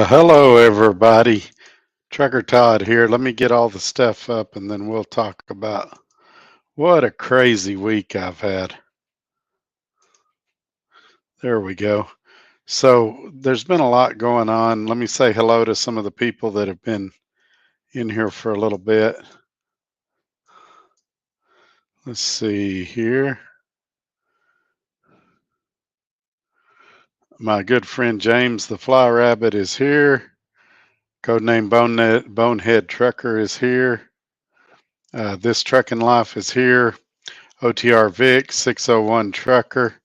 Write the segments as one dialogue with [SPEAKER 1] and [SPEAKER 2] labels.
[SPEAKER 1] Hello, everybody. Trucker Todd here. Let me get all the stuff up and then we'll talk about what a crazy week I've had. There we go. So, there's been a lot going on. Let me say hello to some of the people that have been in here for a little bit. Let's see here. My good friend James the Fly Rabbit is here. Codename Bonehead Trucker is here. This Trucking Life is here. OTR Vic 601 Trucker.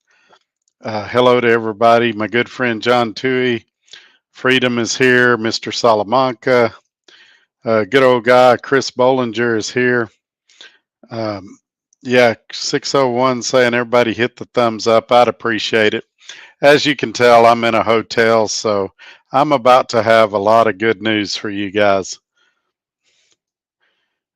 [SPEAKER 1] Hello to everybody. My good friend John Toohey. Freedom is here. Mr. Salamanca. Good old guy Chris Bollinger is here. Um, yeah, 601 saying everybody hit the thumbs up. I'd appreciate it. As you can tell, I'm in a hotel, so I'm about to have a lot of good news for you guys.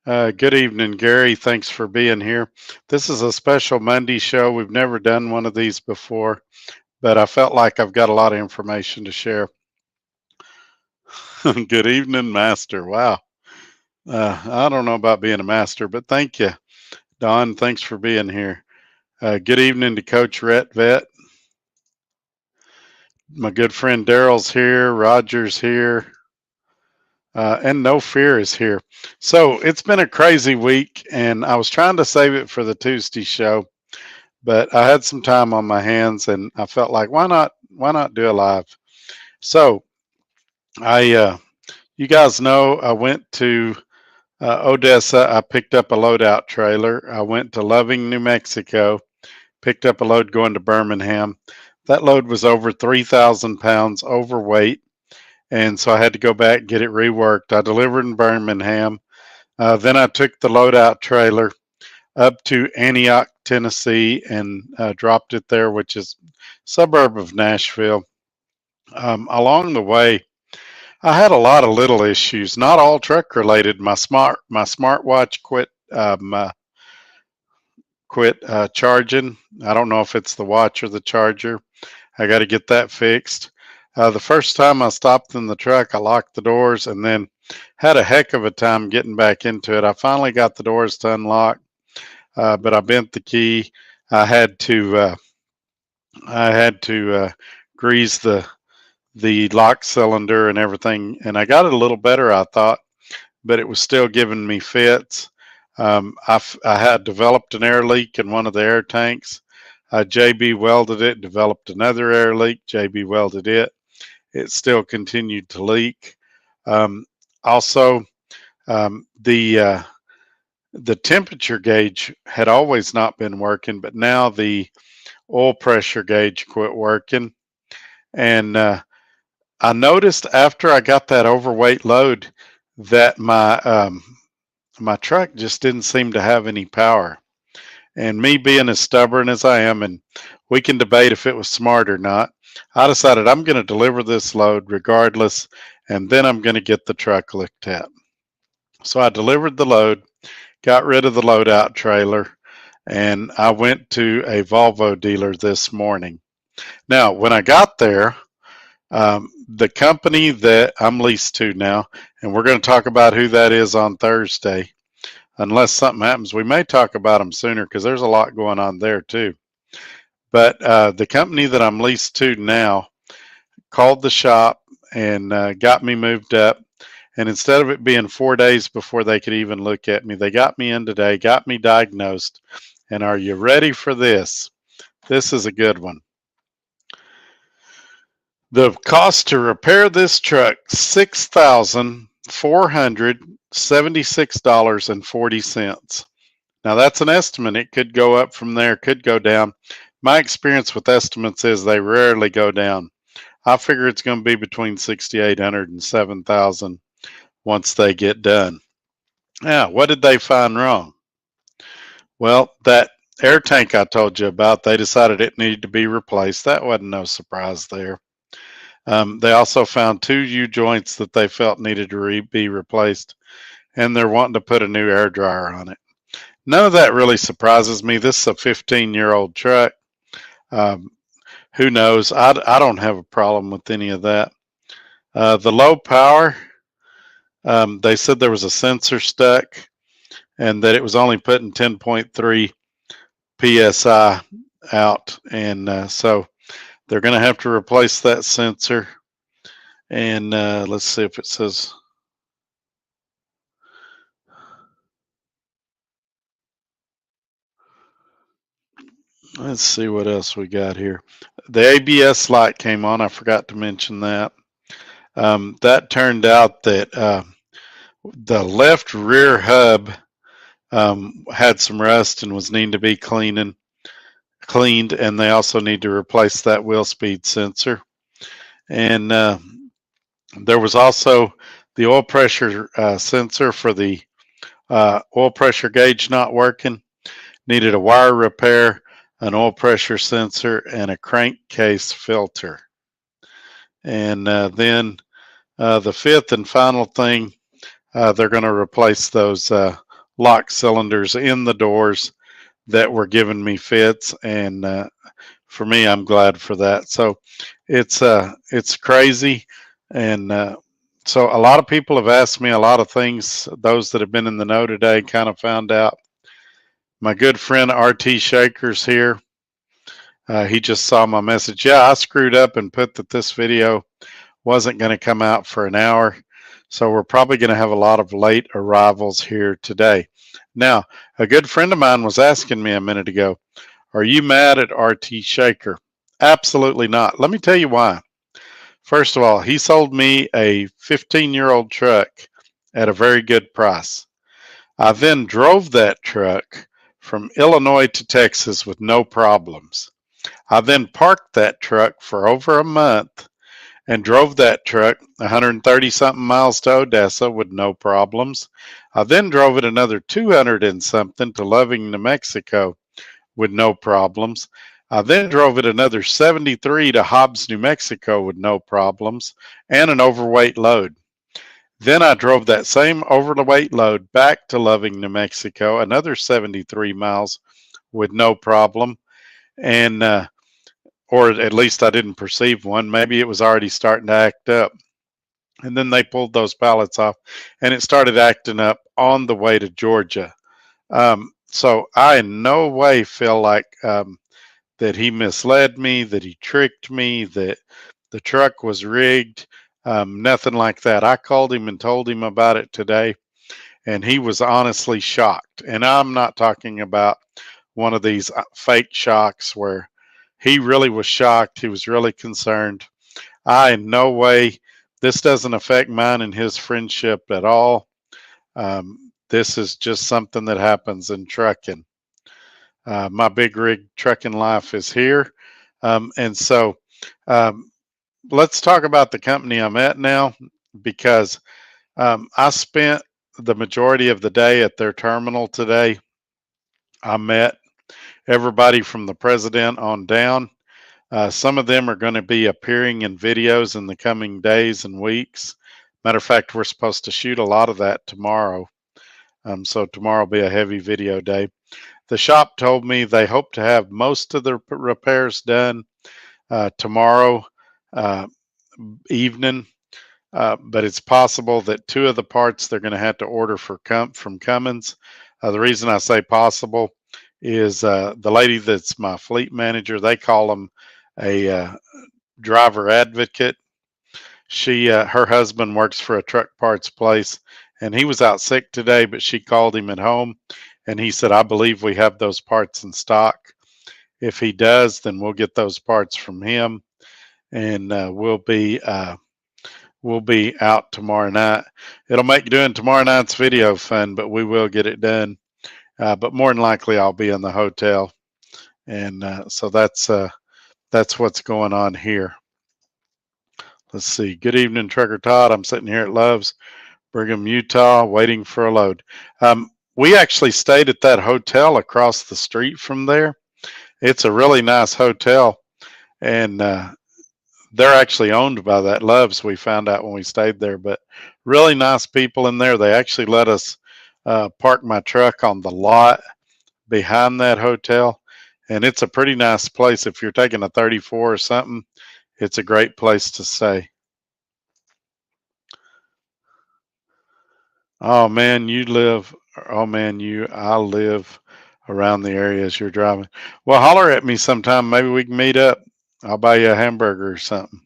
[SPEAKER 1] Good evening, Gary. Thanks for being here. This is a special Monday show. We've never done one of these before, but I felt like I've got a lot of information to share. Good evening, Master. Wow. I don't know about being a master, but thank you, Don. Thanks for being here. Good evening to Coach Rhett Vet. My good friend Daryl's here. Roger's here. And No Fear is here. So it's been a crazy week, and I was trying to save it for the Tuesday show, but I had some time on my hands, and I felt like why not do a live? So you guys know I went to Odessa. I picked up a loadout trailer. I went to Loving, New Mexico, picked up a load going to Birmingham. That load was over 3,000 pounds overweight, and so I had to go back and get it reworked. I delivered in Birmingham. Then I took the loadout trailer up to Antioch, Tennessee, and dropped it there, which is a suburb of Nashville. Along the way, I had a lot of little issues, not all truck related. My smartwatch quit charging. I don't know if it's the watch or the charger. I got to get that fixed. The first time I stopped in the truck, I locked the doors and then had a heck of a time getting back into it. I finally got the doors to unlock, but I bent the key. I had to grease the lock cylinder and everything, and I got it a little better, I thought, but it was still giving me fits. I had developed an air leak in one of the air tanks. JB welded it, developed another air leak. JB welded it. It still continued to leak. Also, the temperature gauge had always not been working, but now the oil pressure gauge quit working. And I noticed after I got that overweight load that my truck just didn't seem to have any power. And me being as stubborn as I am, and we can debate if it was smart or not, I decided I'm going to deliver this load regardless, and then I'm going to get the truck looked at. So I delivered the load, got rid of the loadout trailer, and I went to a Volvo dealer this morning. Now, when I got there, the company that I'm leased to now, and we're going to talk about who that is on Thursday, unless something happens. We may talk about them sooner because there's a lot going on there too. But the company that I'm leased to now called the shop and got me moved up. And instead of it being 4 days before they could even look at me, they got me in today, got me diagnosed. And are you ready for this? This is a good one. The cost to repair this truck, $6,476.40. Now that's an estimate. It could go up from there, could go down. My experience with estimates is they rarely go down. I figure it's going to be between 6,800 and 7,000 once they get done. Now, what did they find wrong? Well, that air tank I told you about, they decided it needed to be replaced. That wasn't no surprise there. They also found 2 U-joints that they felt needed to be replaced, and they're wanting to put a new air dryer on it. None of that really surprises me. This is a 15-year-old truck. Who knows? I don't have a problem with any of that. The low power, they said there was a sensor stuck and that it was only putting 10.3 psi out, and so they're going to have to replace that sensor. And let's see if it says. Let's see what else we got here. The ABS light came on. I forgot to mention that. That turned out that the left rear hub had some rust and was needing to be cleaned, and they also need to replace that wheel speed sensor. And there was also the oil pressure sensor for the oil pressure gauge not working. Needed a wire repair, an oil pressure sensor, and a crankcase filter. And then the fifth and final thing, they're going to replace those lock cylinders in the doors that were giving me fits. And for me, I'm glad for that. So it's crazy. And so a lot of people have asked me a lot of things. Those that have been in the know today kind of found out. My good friend RT Shaker's here. He just saw my message. Yeah, I screwed up and put that this video wasn't going to come out for an hour. So we're probably going to have a lot of late arrivals here today. Now, a good friend of mine was asking me a minute ago, are you mad at RT Shaker? Absolutely not. Let me tell you why. First of all, he sold me a 15-year-old truck at a very good price. I then drove that truck from Illinois to Texas with no problems. I then parked that truck for over a month and drove that truck 130 something miles to Odessa with no problems. I then drove it another 200 and something to Loving, New Mexico with no problems. I then drove it another 73 to Hobbs, New Mexico with no problems and an overweight load. Then I drove that same overweight load back to Loving, New Mexico, another 73 miles with no problem. And, or at least I didn't perceive one. Maybe it was already starting to act up. And then they pulled those pallets off and it started acting up on the way to Georgia. So I in no way feel like that he misled me, that he tricked me, that the truck was rigged. Nothing like that. I called him and told him about it today, and he was honestly shocked. And I'm not talking about one of these fake shocks where he really was shocked. He was really concerned. I, in no way, this doesn't affect mine and his friendship at all. This is just something that happens in trucking. My big rig trucking life is here. And so let's talk about the company I'm at now, because I spent the majority of the day at their terminal today. I met everybody from the president on down. Some of them are going to be appearing in videos in the coming days and weeks. Matter of fact, we're supposed to shoot a lot of that tomorrow. So tomorrow will be a heavy video day. The shop told me they hope to have most of the repairs done tomorrow evening, but it's possible that two of the parts they're going to have to order from Cummins. The reason I say possible is the lady that's my fleet manager, they call them a driver advocate. Her husband works for a truck parts place, and he was out sick today, but she called him at home, and he said, I believe we have those parts in stock. If he does, then we'll get those parts from him, and we'll be out tomorrow night. It'll make doing tomorrow night's video fun, but we will get it done. But more than likely, I'll be in the hotel, and so that's what's going on here. Let's see. Good evening, Trucker Todd. I'm sitting here at Love's, Brigham, Utah, waiting for a load. We actually stayed at that hotel across the street from there. It's a really nice hotel, and they're actually owned by that Love's, we found out when we stayed there, but really nice people in there. They actually let us park my truck on the lot behind that hotel, and it's a pretty nice place. If you're taking a 34 or something, it's a great place to stay. Oh man, I live around the areas you're driving. Well, holler at me sometime. Maybe we can meet up. I'll buy you a hamburger or something.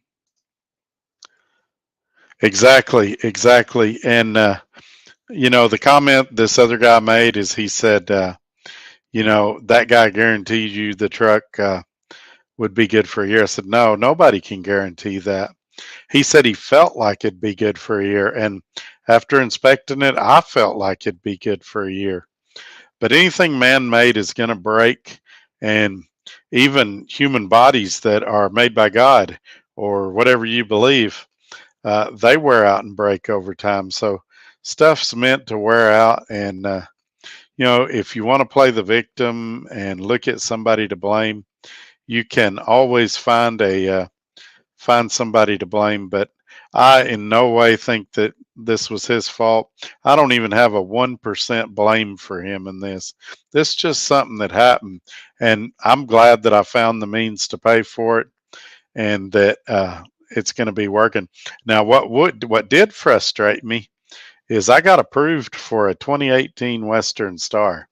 [SPEAKER 1] Exactly, exactly. And the comment this other guy made is he said, that guy guaranteed you the truck would be good for a year. I said, no, nobody can guarantee that. He said he felt like it'd be good for a year, and after inspecting it, I felt like it'd be good for a year. But anything man-made is going to break, and even human bodies that are made by God or whatever you believe, they wear out and break over time. So stuff's meant to wear out, and if you want to play the victim and look at somebody to blame, you can always find somebody to blame. But I in no way think that this was his fault. I don't even have a 1% blame for him in this. This is just something that happened, and I'm glad that I found the means to pay for it, and that it's going to be working. Now, what did frustrate me is I got approved for a 2018 Western Star,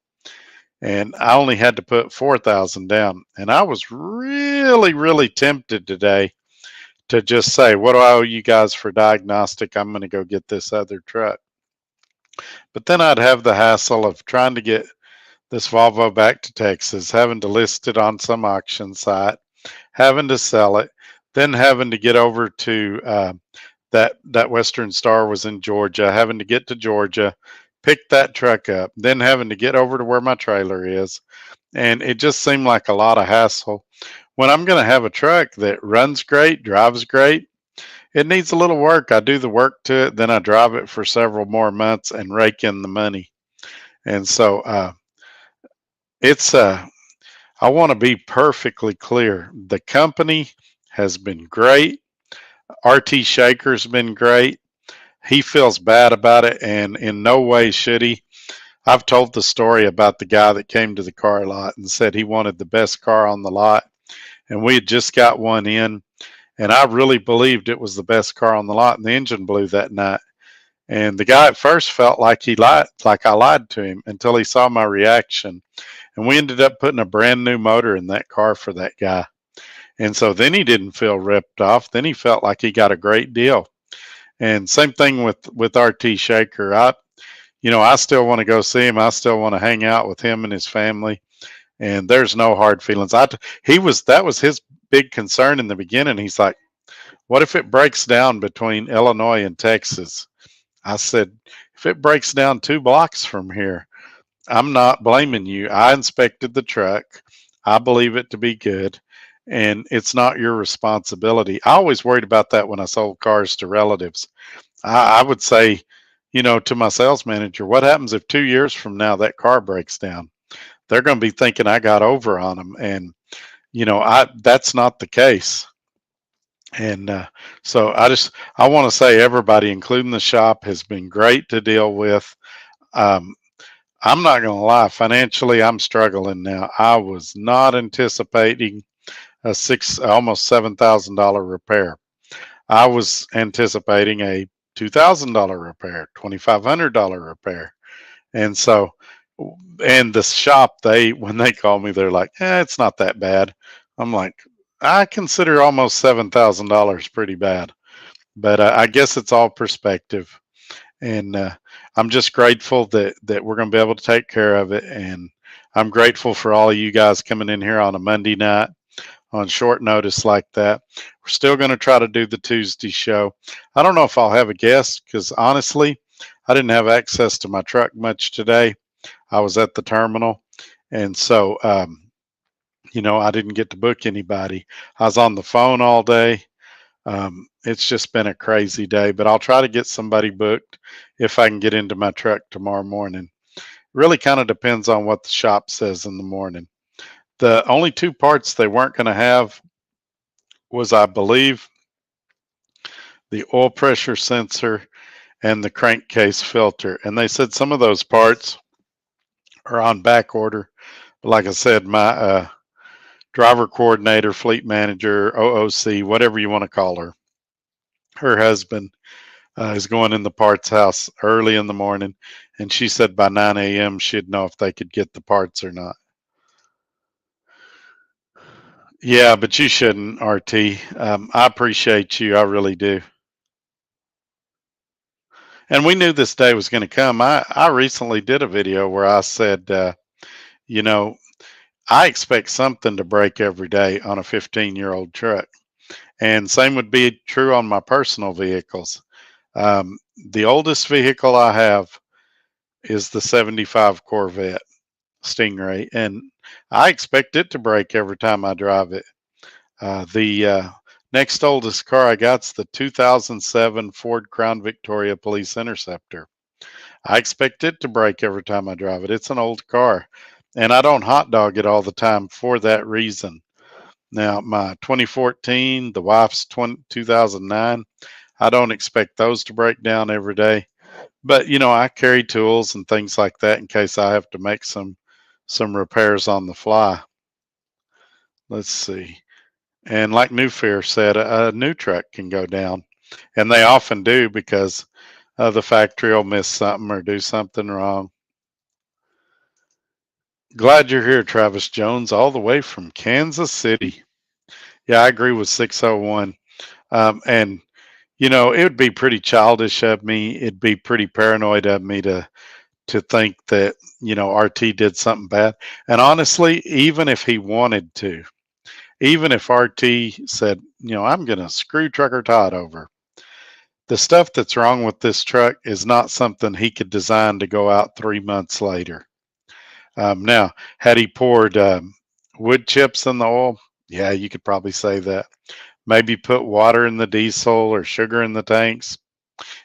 [SPEAKER 1] and I only had to put 4,000 down, and I was really, really tempted today to just say, what do I owe you guys for diagnostic? I'm going to go get this other truck. But then I'd have the hassle of trying to get this Volvo back to Texas, having to list it on some auction site, having to sell it, then having to get over to that Western Star was in Georgia, having to get to Georgia, pick that truck up, then having to get over to where my trailer is. And it just seemed like a lot of hassle. When I'm going to have a truck that runs great, drives great, it needs a little work. I do the work to it, then I drive it for several more months and rake in the money. And so it's I want to be perfectly clear. The company has been great. RT Shaker's been great. He feels bad about it, and in no way should he. I've told the story about the guy that came to the car lot and said he wanted the best car on the lot, and we had just got one in, and I really believed it was the best car on the lot, and the engine blew that night. And the guy at first felt like he lied, like I lied to him, until he saw my reaction. And we ended up putting a brand new motor in that car for that guy. And so then he didn't feel ripped off. Then he felt like he got a great deal. And same thing with RT Shaker. I still want to go see him. I still want to hang out with him and his family. And there's no hard feelings. That was his big concern in the beginning. He's like, what if it breaks down between Illinois and Texas? I said, if it breaks down 2 blocks from here, I'm not blaming you. I inspected the truck. I believe it to be good, and it's not your responsibility. I always worried about that when I sold cars to relatives. I would say, to my sales manager, what happens if 2 years from now that car breaks down? They're going to be thinking I got over on them, and that's not the case. And so I want to say everybody, including the shop, has been great to deal with. Um, I'm not going to lie, financially, I'm struggling now. I was not anticipating a almost $7,000 repair. I was anticipating a $2,000 repair, $2,500 repair. And so, and the shop, when they call me, they're like, it's not that bad. I'm like, I consider almost $7,000 pretty bad, but I guess it's all perspective. And I'm just grateful that we're going to be able to take care of it. And I'm grateful for all of you guys coming in here on a Monday night on short notice like that. We're still going to try to do the Tuesday show. I don't know if I'll have a guest because honestly, I didn't have access to my truck much today. I was at the terminal, and so I didn't get to book anybody. I was on the phone all day. It's just been a crazy day, but I'll try to get somebody booked if I can get into my truck tomorrow morning. Really kind of depends on what the shop says in the morning. The only 2 parts they weren't going to have was, I believe, the oil pressure sensor and the crankcase filter. And they said some of those parts are on back order. But like I said, my driver coordinator, fleet manager, OOC, whatever you want to call her husband, is going in the parts house early in the morning, and she said by 9 a.m. she'd know if they could get the parts or not. Yeah, but you shouldn't, RT. I appreciate you. I really do. And we knew this day was going to come. I recently did a video where I said, you know, I expect something to break every day on a 15-year-old truck. And same would be true on my personal vehicles. The oldest vehicle I have is the 75 Corvette Stingray, and I expect it to break every time I drive it. The next oldest car I got's the 2007 Ford Crown Victoria Police Interceptor. I expect it to break every time I drive it. It's an old car, and I don't hot dog it all the time for that reason. Now, my 2014, the wife's 2009, I don't expect those to break down every day. But I carry tools and things like that in case I have to make some repairs on the fly. Let's see. And like New Fear said, a new truck can go down, and they often do because the factory will miss something or do something wrong. Glad you're here, Travis Jones, all the way from Kansas City. Yeah, I agree with 601. And it would be pretty childish of me. It'd be pretty paranoid of me to think that RT did something bad. And honestly, even if he wanted to, even if RT said, I'm going to screw Trucker Todd over, the stuff that's wrong with this truck is not something he could design to go out 3 months later. Now, had he poured wood chips in the oil, yeah, you could probably say that. Maybe put water in the diesel or sugar in the tanks.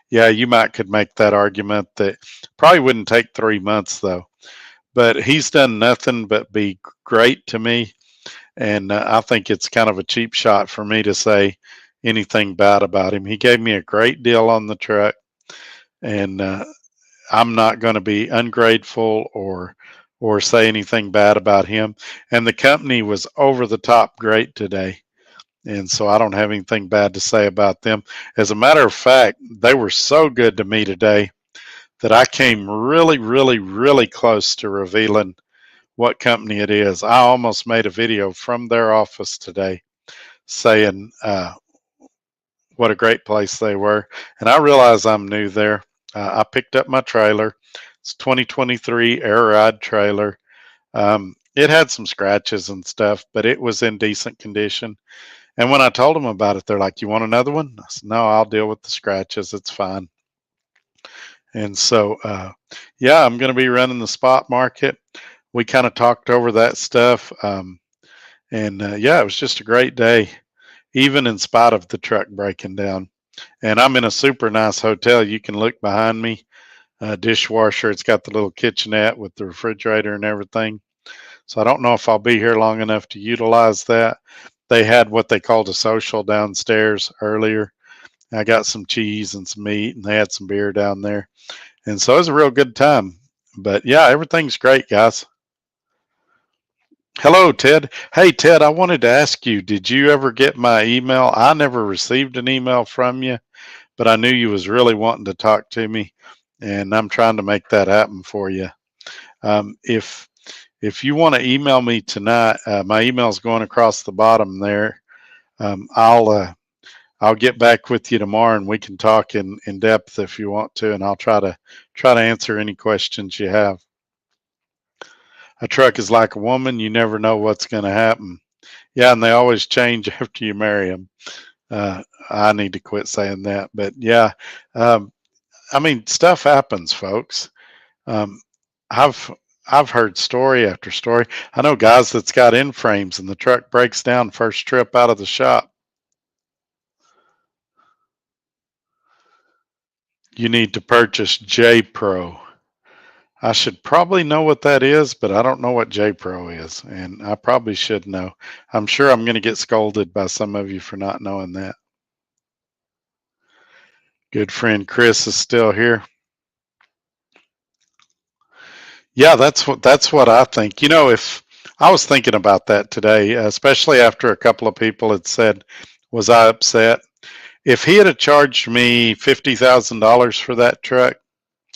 [SPEAKER 1] Yeah, you might could make that argument. That probably wouldn't take 3 months though. But he's done nothing but be great to me, and I think it's kind of a cheap shot for me to say anything bad about him. He gave me a great deal on the truck, and I'm not going to be ungrateful or say anything bad about him. And the company was over the top great today. And so I don't have anything bad to say about them. As a matter of fact, they were so good to me today that I came really, really, really close to revealing what company it is. I almost made a video from their office today saying what a great place they were. And I realize I'm new there. I picked up my trailer. It's 2023 Air Ride trailer. It had some scratches and stuff, but it was in decent condition. And when I told them about it, they're like, "You want another one?" I said, "No, I'll deal with the scratches. It's fine." And so, yeah, I'm going to be running the spot market. We kind of talked over that stuff. And yeah, it was just a great day, even in spite of the truck breaking down. And I'm in a super nice hotel. You can look behind me, dishwasher. It's got the little kitchenette with the refrigerator and everything. So I don't know if I'll be here long enough to utilize that. They had what they called a social downstairs earlier. I got some cheese and some meat, and they had some beer down there. And so it was a real good time. But yeah, everything's great, guys. Hello, Ted. Hey, Ted, I wanted to ask you, did you ever get my email? I never received an email from you, but I knew you was really wanting to talk to me, and I'm trying to make that happen for you. If you want to email me tonight, my email's going across the bottom there. I'll get back with you tomorrow, and we can talk in depth if you want to, and I'll try to answer any questions you have. A truck is like a woman; you never know what's going to happen. Yeah, and they always change after you marry them. I need to quit saying that, but yeah, I mean, stuff happens, folks. Um, I've I've heard story after story. I know guys that's got in frames and the truck breaks down first trip out of the shop. You need to purchase J Pro. I should probably know what that is, but I don't know what J Pro is, and I probably should know. I'm sure I'm going to get scolded by some of you for not knowing that. Good friend Chris is still here. Yeah, that's what I think. If I was thinking about that today, especially after a couple of people had said, "Was I upset?" If he had have charged me $50,000 for that truck,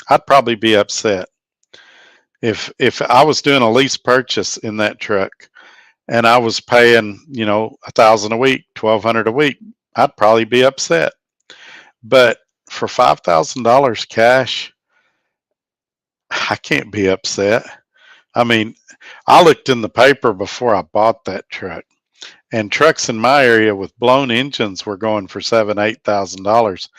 [SPEAKER 1] I'd probably be upset. If I was doing a lease purchase in that truck and I was paying, 1,000 a week, 1,200 a week, I'd probably be upset. But for $5,000 cash, I can't be upset. I mean, I looked in the paper before I bought that truck, and trucks in my area with blown engines were going for $7,000, $8,000.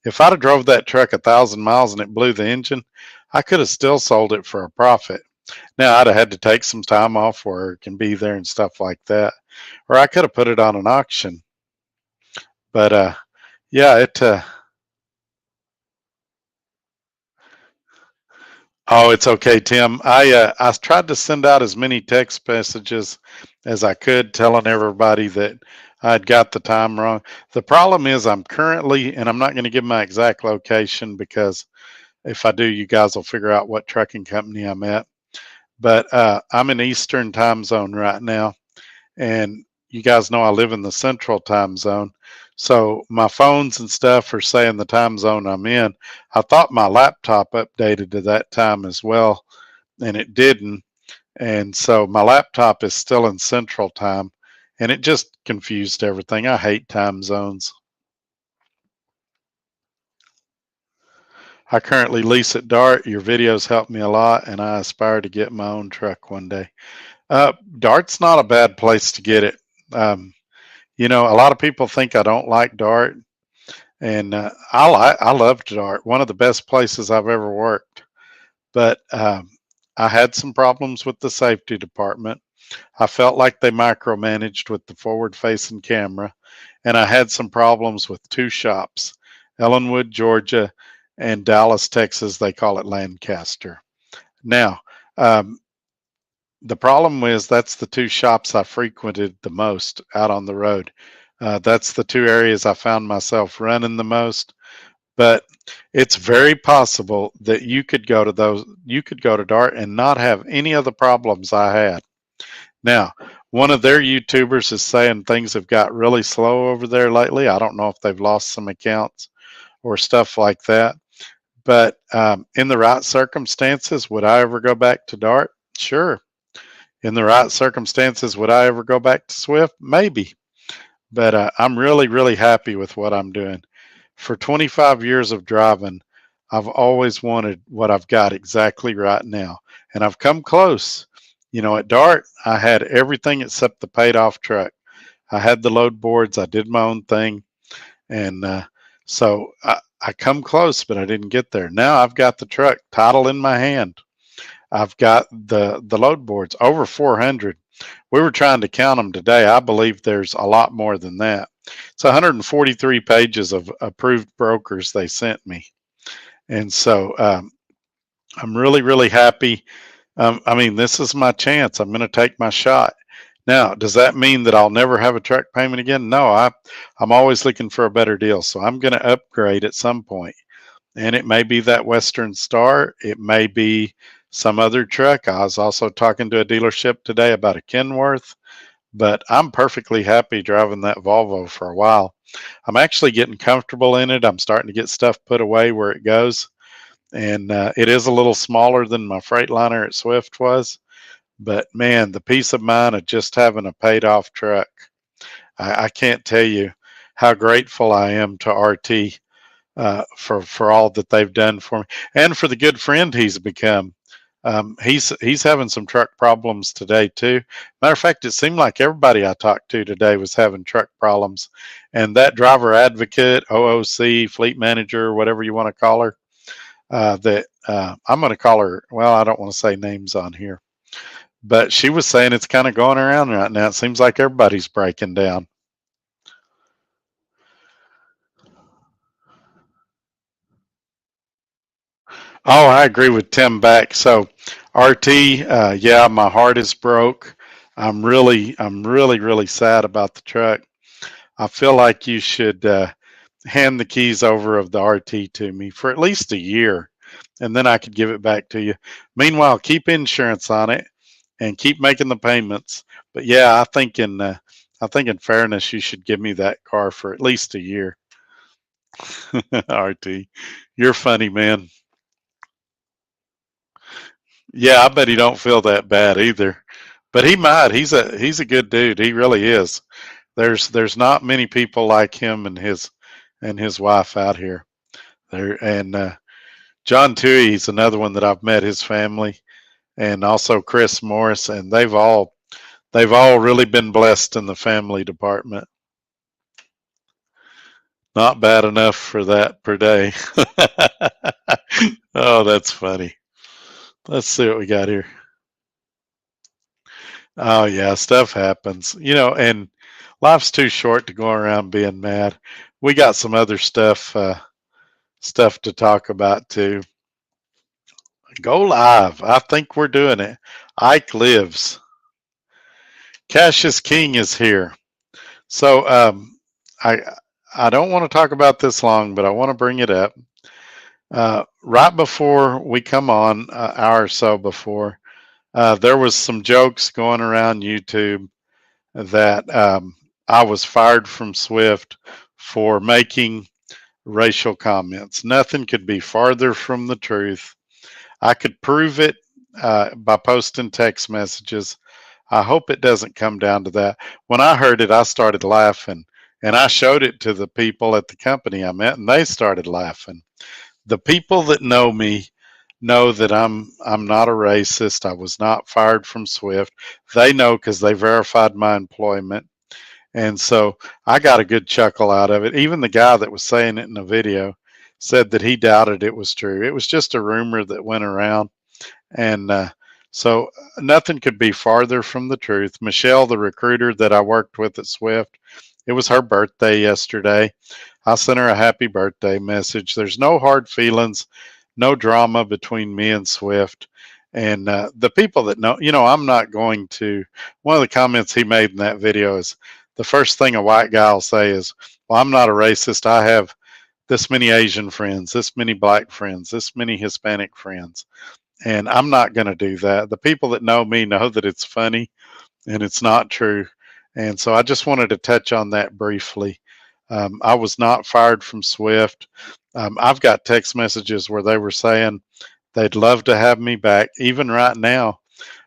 [SPEAKER 1] If I'd have drove that truck 1,000 miles and it blew the engine, I could have still sold it for a profit. Now I'd have had to take some time off work and be there and stuff like that, or I could have put it on an auction. But yeah, it. Oh, it's okay, Tim. I tried to send out as many text messages as I could, telling everybody that I'd got the time wrong. The problem is I'm currently, and I'm not going to give my exact location because if I do, you guys will figure out what trucking company I'm at. But I'm in Eastern time zone right now, and you guys know I live in the Central time zone. So my phones and stuff are saying the time zone I'm in. I thought my laptop updated to that time as well, and it didn't. And so my laptop is still in Central time, and it just confused everything. I hate time zones. I currently lease at Dart. Your videos help me a lot, and I aspire to get my own truck one day. Dart's not a bad place to get it. Um, a lot of people think I don't like Dart, and I loved Dart. One of the best places I've ever worked. But I had some problems with the safety department. I felt like they micromanaged with the forward-facing camera, and I had some problems with two shops, Ellenwood, Georgia, and Dallas, Texas. They call it Lancaster. Now, um, the problem is that's the two shops I frequented the most out on the road. That's the two areas I found myself running the most. But it's very possible that you could go to Dart and not have any of the problems I had. Now, one of their YouTubers is saying things have got really slow over there lately. I don't know if they've lost some accounts or stuff like that. But in the right circumstances, would I ever go back to Dart? Sure. In the right circumstances, would I ever go back to Swift? Maybe. But I'm really, really happy with what I'm doing. For 25 years of driving, I've always wanted what I've got exactly right now. And I've come close. At Dart, I had everything except the paid off truck. I had the load boards, I did my own thing. And so I come close, but I didn't get there. Now I've got the truck, title in my hand. I've got the load boards, over 400. We were trying to count them today. I believe there's a lot more than that. It's 143 pages of approved brokers they sent me. And so I'm really, really happy. I mean, this is my chance. I'm going to take my shot. Now, does that mean that I'll never have a truck payment again? No, I'm always looking for a better deal. So I'm going to upgrade at some point. And it may be that Western Star. It may be some other truck. I was also talking to a dealership today about a Kenworth, but I'm perfectly happy driving that Volvo for a while. I'm actually getting comfortable in it. I'm starting to get stuff put away where it goes. And it is a little smaller than my Freightliner at Swift was. But man, the peace of mind of just having a paid off truck, I can't tell you how grateful I am to RT for all that they've done for me and for the good friend he's become. He's having some truck problems today too. Matter of fact, it seemed like everybody I talked to today was having truck problems, and that driver advocate, OOC, fleet manager, whatever you want to call her, that I'm going to call her. Well, I don't want to say names on here, but she was saying it's kind of going around right now. It seems like everybody's breaking down. Oh, I agree with Tim back. So, RT, yeah, my heart is broke. I'm really sad about the truck. I feel like you should hand the keys over of the RT to me for at least a year, and then I could give it back to you. Meanwhile, keep insurance on it and keep making the payments. But yeah, I think in fairness, you should give me that car for at least a year. RT, you're funny, man. Yeah, I bet he don't feel that bad either. But he might. He's a good dude. He really is. There's not many people like him and his wife out here. There and John Toohey's another one that I've met his family, and also Chris Morris, and they've all really been blessed in the family department. Not bad enough for that per day. Oh, that's funny. Let's see what we got here. Oh yeah, stuff happens. And life's too short to go around being mad. We got some other stuff to talk about too. Go live. I think we're doing it. Ike lives. Cassius King is here. So I I don't want to talk about this long, but I want to bring it up. Right before we come on, an hour or so before, there was some jokes going around YouTube that I was fired from Swift for making racial comments. Nothing could be farther from the truth. I could prove it by posting text messages. I hope it doesn't come down to that. When I heard it, I started laughing, and I showed it to the people at the company I met, and they started laughing. The people that know me know that I'm not a racist. I was not fired from Swift. They know because they verified my employment. And so I got a good chuckle out of it. Even the guy that was saying it in the video said that he doubted it was true. It was just a rumor that went around. And so nothing could be farther from the truth. Michelle, the recruiter that I worked with at Swift, it was her birthday yesterday. I sent her a happy birthday message. There's no hard feelings, no drama between me and Swift. And the people that know, I'm not going to. One of the comments he made in that video is the first thing a white guy will say is, well, I'm not a racist. I have this many Asian friends, this many black friends, this many Hispanic friends. And I'm not going to do that. The people that know me know that it's funny and it's not true. And so I just wanted to touch on that briefly. I was not fired from Swift. I've got text messages where they were saying they'd love to have me back, even right now.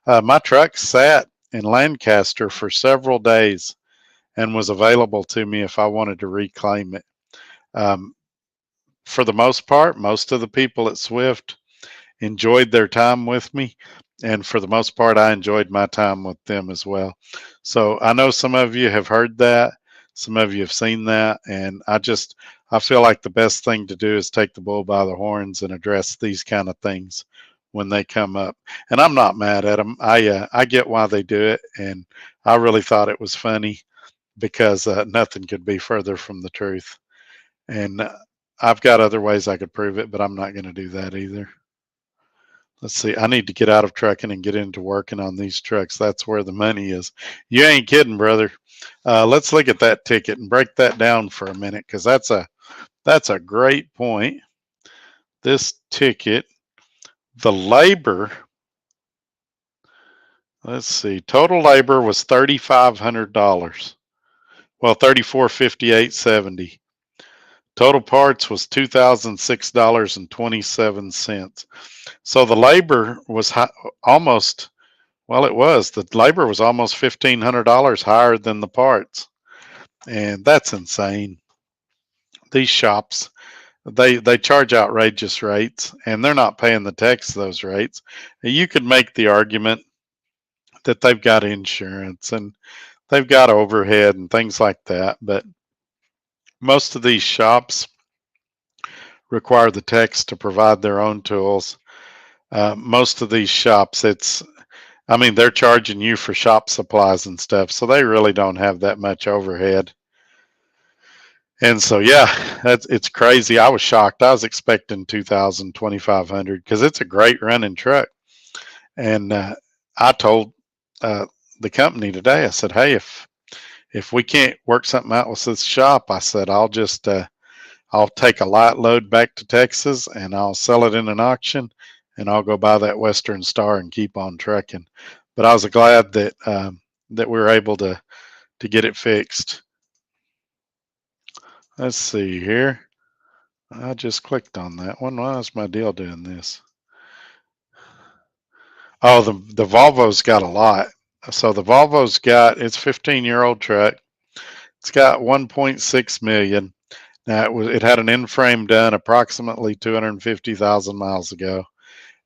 [SPEAKER 1] My truck sat in Lancaster for several days and was available to me if I wanted to reclaim it. Um, for the most part, most of the people at Swift enjoyed their time with me. And for the most part, I enjoyed my time with them as well. So I know some of you have heard that, some of you have seen that, and I feel like the best thing to do is take the bull by the horns and address these kind of things when they come up. And I'm not mad at them. I get why they do it, and I really thought it was funny because nothing could be further from the truth. And I've got other ways I could prove it, but I'm not going to do that either. Let's see. I need to get out of trucking and get into working on these trucks. That's where the money is. You ain't kidding, brother. Let's look at that ticket and break that down for a minute because that's a great point. This ticket, the labor. Let's see. Total labor was $3,500. Well, $34.58.70. Total parts was $2,006.27. So the labor was almost. Well, it was. The labor was almost $1,500 higher than the parts, and that's insane. These shops, they charge outrageous rates, and they're not paying the techs those rates. You could make the argument that they've got insurance and they've got overhead and things like that, but most of these shops require the techs to provide their own tools. Most of these shops, they're charging you for shop supplies and stuff, so they really don't have that much overhead. And so, yeah, it's crazy. I was shocked. I was expecting 2,000, 2,500 because it's a great running truck. And I told the company today, I said, hey, if we can't work something out with this shop, I said, I'll take a light load back to Texas and I'll sell it in an auction and I'll go buy that Western Star and keep on trucking. But I was glad that we were able to get it fixed. Let's see here. I just clicked on that one. Why is my deal doing this? Oh, the Volvo's got a lot. So the Volvo's got it's 15-year-old truck. It's got 1.6 million. Now it had an in-frame done approximately 250,000 miles ago,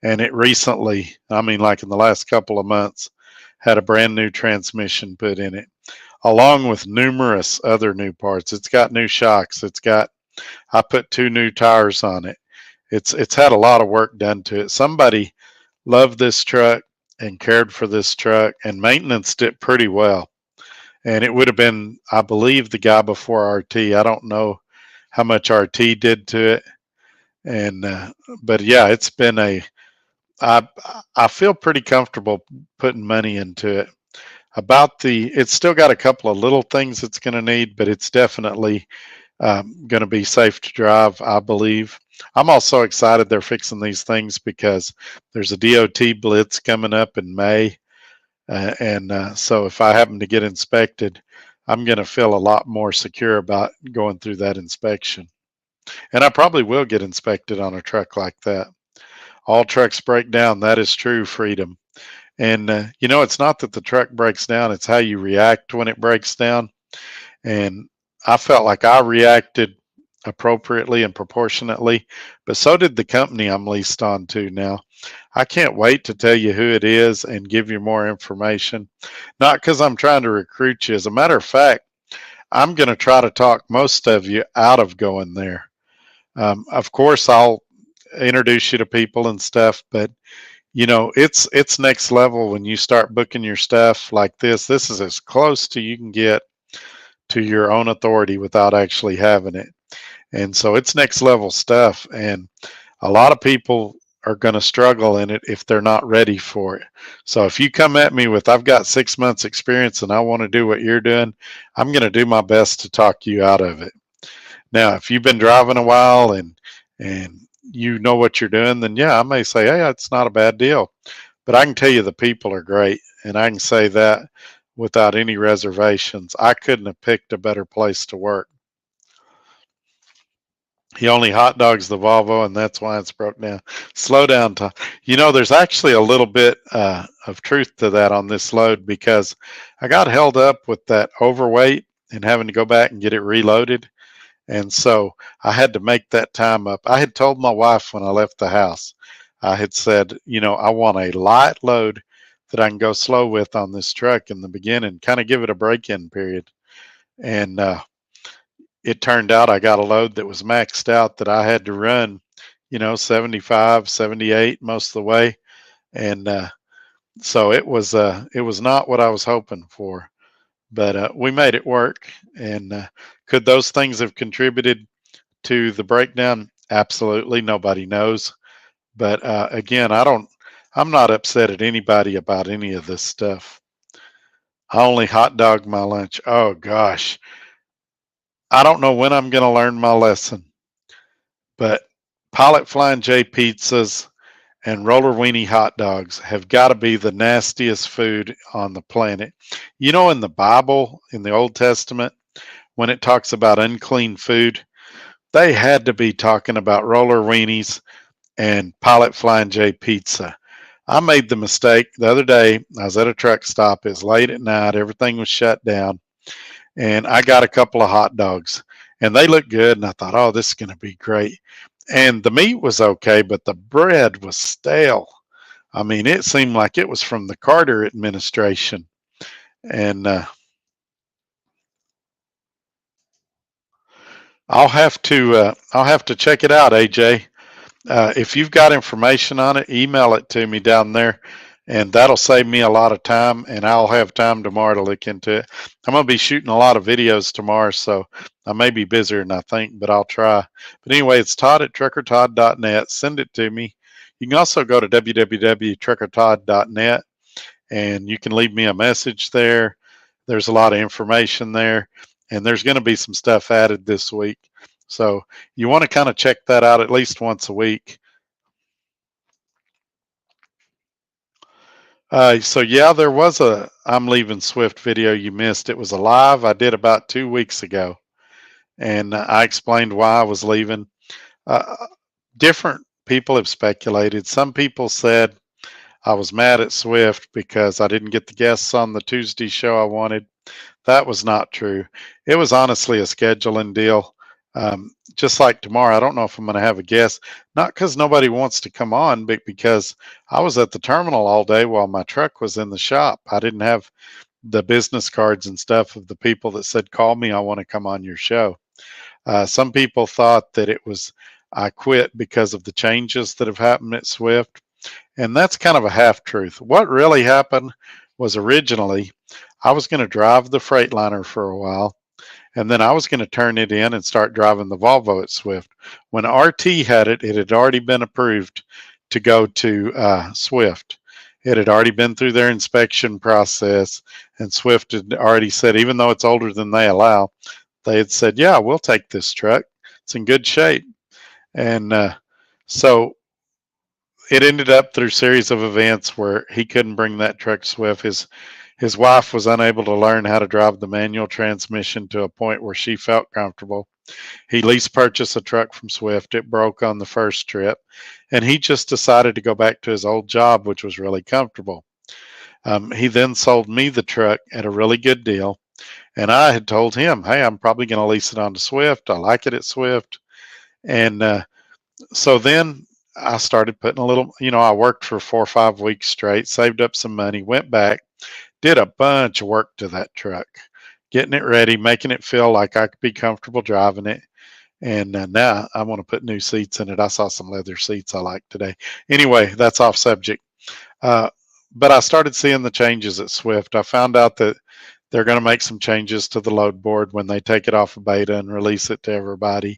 [SPEAKER 1] and it recently, I mean, like in the last couple of months, had a brand new transmission put in it, along with numerous other new parts. It's got new shocks. I put 2 new tires on it. It's had a lot of work done to it. Somebody loved this truck and cared for this truck and maintained it pretty well. And it would have been, I believe, the guy before RT. I don't know how much RT did to it, and but yeah, it's been a. I I feel pretty comfortable putting money into it. It's still got a couple of little things it's going to need, but it's definitely going to be safe to drive, I believe. I'm also excited they're fixing these things because there's a DOT blitz coming up in May. And so if I happen to get inspected, I'm going to feel a lot more secure about going through that inspection. And I probably will get inspected on a truck like that. All trucks break down. That is true, Freedom. And, it's not that the truck breaks down, it's how you react when it breaks down. And I felt like I reacted appropriately and proportionately, but so did the company I'm leased on to now. I can't wait to tell you who it is and give you more information. Not because I'm trying to recruit you. As a matter of fact, I'm going to try to talk most of you out of going there. Of course, I'll introduce you to people and stuff, but it's next level when you start booking your stuff like this. This is as close to you can get to your own authority without actually having it. And so it's next level stuff. And a lot of people are going to struggle in it if they're not ready for it. So if you come at me with, I've got 6 months experience and I want to do what you're doing, I'm going to do my best to talk you out of it. Now, if you've been driving a while and you know what you're doing, then yeah, I may say, hey, it's not a bad deal. But I can tell you the people are great. And I can say that without any reservations. I couldn't have picked a better place to work. He only hot dogs the Volvo, and that's why it's broke down. Slow down, Todd. There's actually a little bit of truth to that on this load because I got held up with that overweight and having to go back and get it reloaded. And so I had to make that time up. I had told my wife when I left the house, I had said, I want a light load that I can go slow with on this truck in the beginning, kind of give it a break-in period. And it turned out I got a load that was maxed out that I had to run, 75, 78 most of the way. And so it was not what I was hoping for, but we made it work. And could those things have contributed to the breakdown? Absolutely. Nobody knows. But again, I'm not upset at anybody about any of this stuff. I only hot dog my lunch. Oh gosh. I don't know when I'm going to learn my lesson, but Pilot Flying J pizzas and roller weenie hot dogs have got to be the nastiest food on the planet. In the Bible, in the Old Testament, when it talks about unclean food, they had to be talking about roller weenies and Pilot Flying J pizza. I made the mistake the other day. I was at a truck stop. It was late at night. Everything was shut down. And I got a couple of hot dogs and they looked good. And I thought, oh, this is going to be great. And the meat was okay, but the bread was stale. I mean, it seemed like it was from the Carter administration. And I'll have to check it out, AJ. If you've got information on it, email it to me down there, and that'll save me a lot of time, and I'll have time tomorrow to look into it. I'm going to be shooting a lot of videos tomorrow, so I may be busier than I think, but I'll try. But anyway, it's Todd at truckertodd.net. Send it to me. You can also go to www.truckertodd.net, and you can leave me a message there. There's a lot of information there, and there's going to be some stuff added this week. So you want to kind of check that out at least once a week. So yeah, there was a I'm leaving Swift video you missed. It was a live I did about 2 weeks ago, and I explained why I was leaving. Uh, Different people have speculated. Some people said I was mad at Swift because I didn't get the guests on the Tuesday show I wanted. That was not true. It was honestly a scheduling deal. Just like tomorrow, I don't know if I'm going to have a guest, not because nobody wants to come on, but because I was at the terminal all day while my truck was in the shop. I didn't have the business cards and stuff of the people that said, call me, I want to come on your show. Some people thought that it was I quit because of the changes that have happened at Swift. And that's kind of a half truth. What really happened was originally I was going to drive the Freightliner for a while, and then I was going to turn it in and start driving the Volvo at Swift. When RT had it, it had already been approved to go to Swift. It had already been through their inspection process, and Swift had already said, even though it's older than they allow, they had said, yeah, we'll take this truck. It's in good shape. And so it ended up through a series of events where he couldn't bring that truck to Swift. His wife was unable to learn how to drive the manual transmission to a point where she felt comfortable. He lease purchased a truck from Swift. It broke on the first trip, and he just decided to go back to his old job, which was really comfortable. He then sold me the truck at a really good deal, and I had told him, "Hey, I'm probably going to lease it onto Swift. I like it at Swift." And so then I started putting a little, I worked for 4 or 5 weeks straight, saved up some money, went back, did a bunch of work to that truck, getting it ready, making it feel like I could be comfortable driving it. And now I want to put new seats in it. I saw some leather seats I like today. Anyway, that's off subject. Uh, but I started seeing the changes at Swift. I found out that they're going to make some changes to the load board when they take it off of beta and release it to everybody.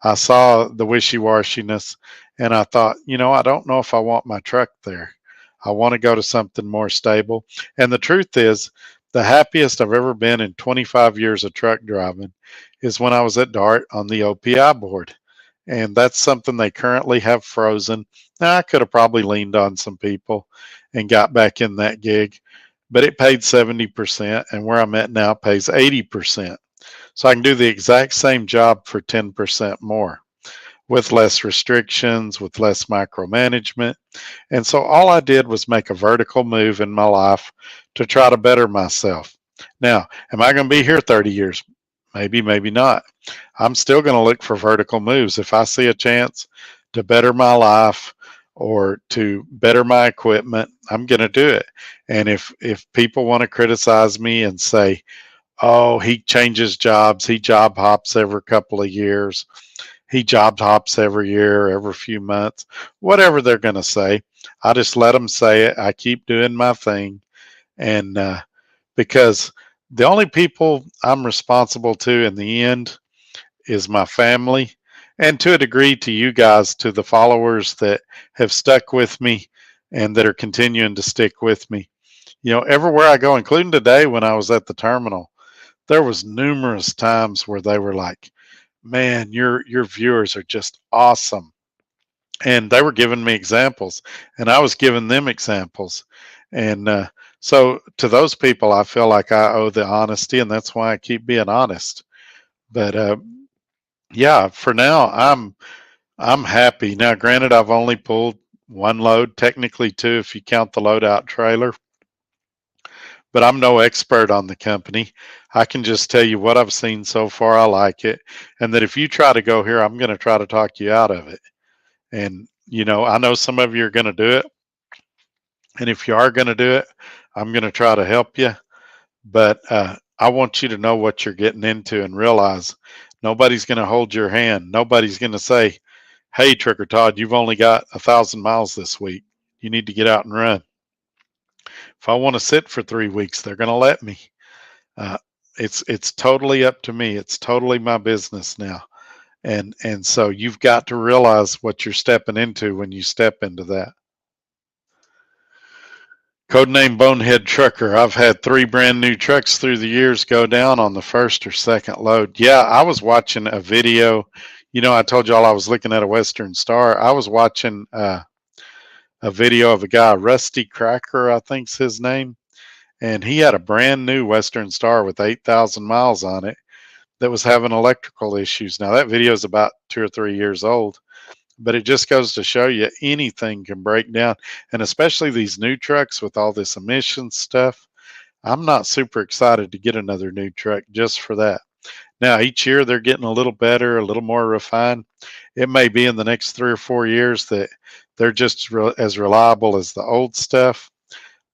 [SPEAKER 1] I saw the wishy-washiness, and I thought, I don't know if I want my truck there. I want to go to something more stable. And the truth is, the happiest I've ever been in 25 years of truck driving is when I was at DART on the OPI board. And that's something they currently have frozen. Now, I could have probably leaned on some people and got back in that gig, but it paid 70%, and where I'm at now pays 80%. So I can do the exact same job for 10% more with less restrictions, with less micromanagement. And so all I did was make a vertical move in my life to try to better myself. Now, am I going to be here 30 years? Maybe, maybe not. I'm still going to look for vertical moves. If I see a chance to better my life or to better my equipment, I'm going to do it. And if people want to criticize me and say, oh, he changes jobs, he job hops every couple of years, he job hops every year, every few months, whatever they're going to say, I just let them say it. I keep doing my thing. And because the only people I'm responsible to in the end is my family, and to a degree to you guys, to the followers that have stuck with me and that are continuing to stick with me. Everywhere I go, including today when I was at the terminal, there was numerous times where they were like, man, your viewers are just awesome. And they were giving me examples, and I was giving them examples. And so to those people, I feel like I owe the honesty, and that's why I keep being honest. But yeah, for now, I'm happy. Now, granted, I've only pulled one load, technically two if you count the loadout trailer, but I'm no expert on the company. I can just tell you what I've seen so far. I like it. And that if you try to go here, I'm going to try to talk you out of it. And, I know some of you are going to do it. And if you are going to do it, I'm going to try to help you. But I want you to know what you're getting into and realize nobody's going to hold your hand. Nobody's going to say, hey, Tricker Todd, you've only got 1,000 miles this week. You need to get out and run. If I want to sit for 3 weeks, they're going to let me. Uh, it's totally up to me. It's totally my business now. And so you've got to realize what you're stepping into when you step into that. Codename Bonehead Trucker. I've had 3 brand new trucks through the years go down on the first or second load. Yeah, I was watching a video. I told y'all I was looking at a Western Star. I was watching a video of a guy, Rusty Cracker, I think's his name. And he had a brand new Western Star with 8,000 miles on it that was having electrical issues. Now that video is about 2 or 3 years old, but it just goes to show you anything can break down, and especially these new trucks with all this emissions stuff. I'm not super excited to get another new truck just for that. Now, each year they're getting a little better, a little more refined. It may be in the next 3 or 4 years that they're just as reliable as the old stuff.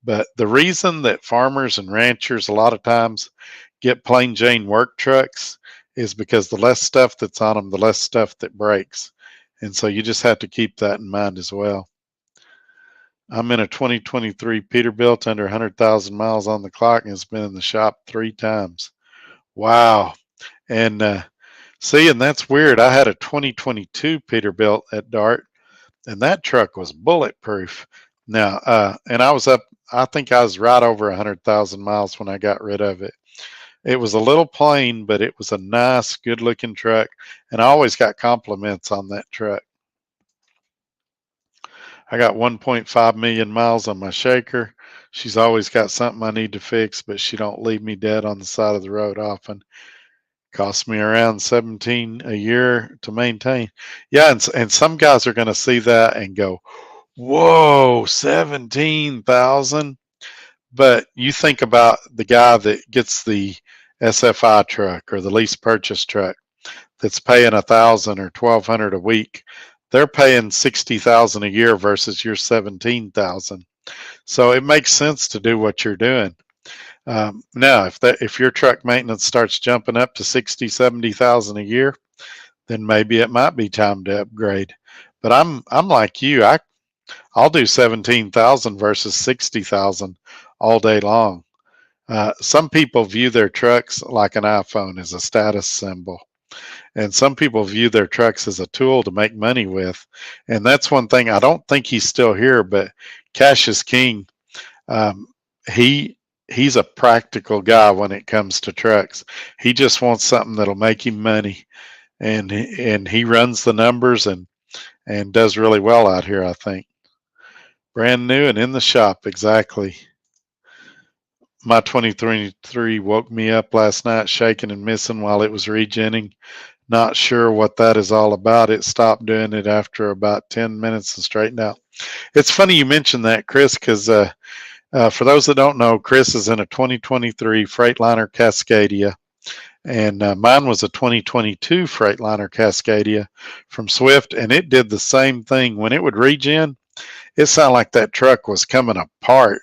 [SPEAKER 1] But the reason that farmers and ranchers a lot of times get plain Jane work trucks is because the less stuff that's on them, the less stuff that breaks. And so you just have to keep that in mind as well. I'm in a 2023 Peterbilt under 100,000 miles on the clock and it's been in the shop 3 times. Wow. And see, and that's weird. I had a 2022 Peterbilt at Dart, and that truck was bulletproof. Now, and I think I was right over 100,000 miles when I got rid of it. It was a little plain, but it was a nice, good looking truck. And I always got compliments on that truck. I got 1.5 million miles on my shaker. She's always got something I need to fix, but she don't leave me dead on the side of the road often. Costs me around 17 a year to maintain. Yeah, and some guys are going to see that and go, "Whoa, 17,000." But you think about the guy that gets the SFI truck or the lease purchase truck that's paying 1,000 or 1,200 a week. They're paying 60,000 a year versus your 17,000. So it makes sense to do what you're doing. Now, if your truck maintenance starts jumping up to 60, 70,000 a year, then maybe it might be time to upgrade. But I'm like you. I'll do 17,000 versus 60,000 all day long. Some people view their trucks like an iPhone as a status symbol. And some people view their trucks as a tool to make money with. And that's one thing. I don't think he's still here, but Cash is King. Um, he's a practical guy when it comes to trucks. He just wants something that'll make him money, and he runs the numbers and does really well out here, I think. Brand new and in the shop, exactly. My 2023 woke me up last night shaking and missing while it was regenning. Not sure what that is all about. It stopped doing it after about 10 minutes and straightened out. It's funny you mentioned that, Chris, because for those that don't know, Chris is in a 2023 Freightliner Cascadia, and mine was a 2022 Freightliner Cascadia from Swift, and it did the same thing. When it would regen, it sounded like that truck was coming apart,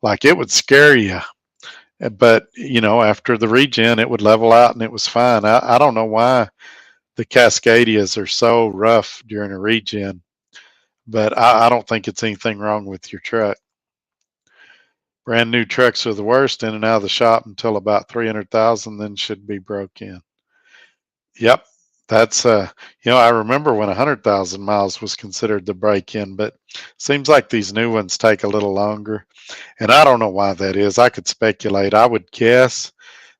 [SPEAKER 1] like it would scare you. But, after the regen, it would level out and it was fine. I don't know why the Cascadias are so rough during a regen, but I don't think it's anything wrong with your truck. Brand new trucks are the worst, in and out of the shop until about 300,000, then should be broke in. Yep. That's I remember when 100,000 miles was considered the break in, but seems like these new ones take a little longer. And I don't know why that is. I could speculate. I would guess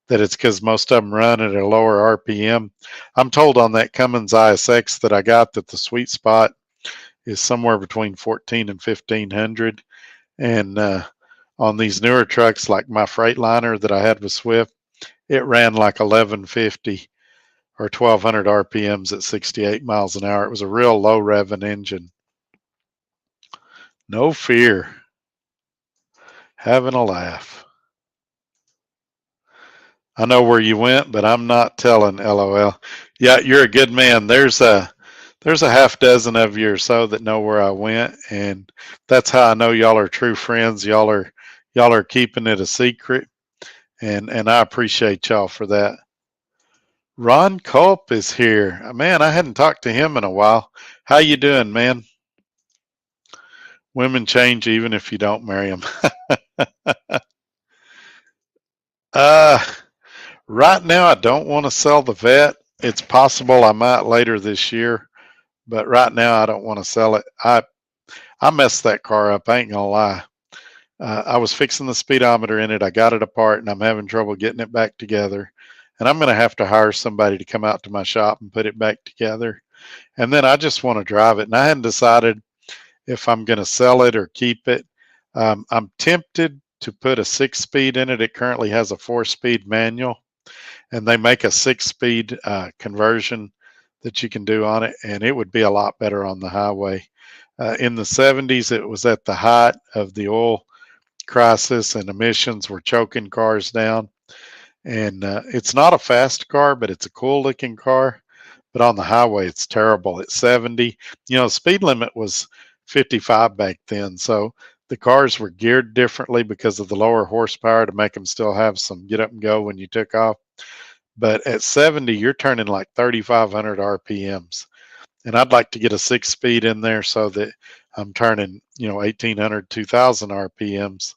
[SPEAKER 1] that it's because most of them run at a lower RPM. I'm told on that Cummins ISX that I got that the sweet spot is somewhere between 14 and 1500. And on these newer trucks, like my Freightliner that I had with Swift, it ran like 1150 or 1200 RPMs at 68 miles an hour. It was a real low revving engine. No fear. Having a laugh. I know where you went, but I'm not telling, LOL. Yeah, you're a good man. There's a half dozen of you or so that know where I went, and that's how I know y'all are true friends. Y'all are keeping it a secret, and I appreciate y'all for that. Ron Culp is here. Man, I hadn't talked to him in a while. How you doing, man? Women change even if you don't marry them. uh, right now, I don't want to sell the vet. It's possible I might later this year, but right now I don't want to sell it. I messed that car up. I ain't gonna lie. I was fixing the speedometer in it. I got it apart, and I'm having trouble getting it back together. And I'm gonna have to hire somebody to come out to my shop and put it back together. And then I just want to drive it. And I hadn't decided if I'm going to sell it or keep it. I'm tempted to put a 6-speed in it. It currently has a 4-speed manual. and they make a 6 speed conversion that you can do on it, and it would be a lot better on the highway. In the 70s, it was at the height of the oil crisis, and emissions were choking cars down. And it's not a fast car, but it's a cool looking car. But on the highway, it's terrible. At 70, the speed limit was 55 back then. So the cars were geared differently because of the lower horsepower to make them still have some get up and go when you took off. But at 70, you're turning like 3,500 RPMs. And I'd like to get a 6 speed in there so that I'm turning, 1,800, 2,000 RPMs.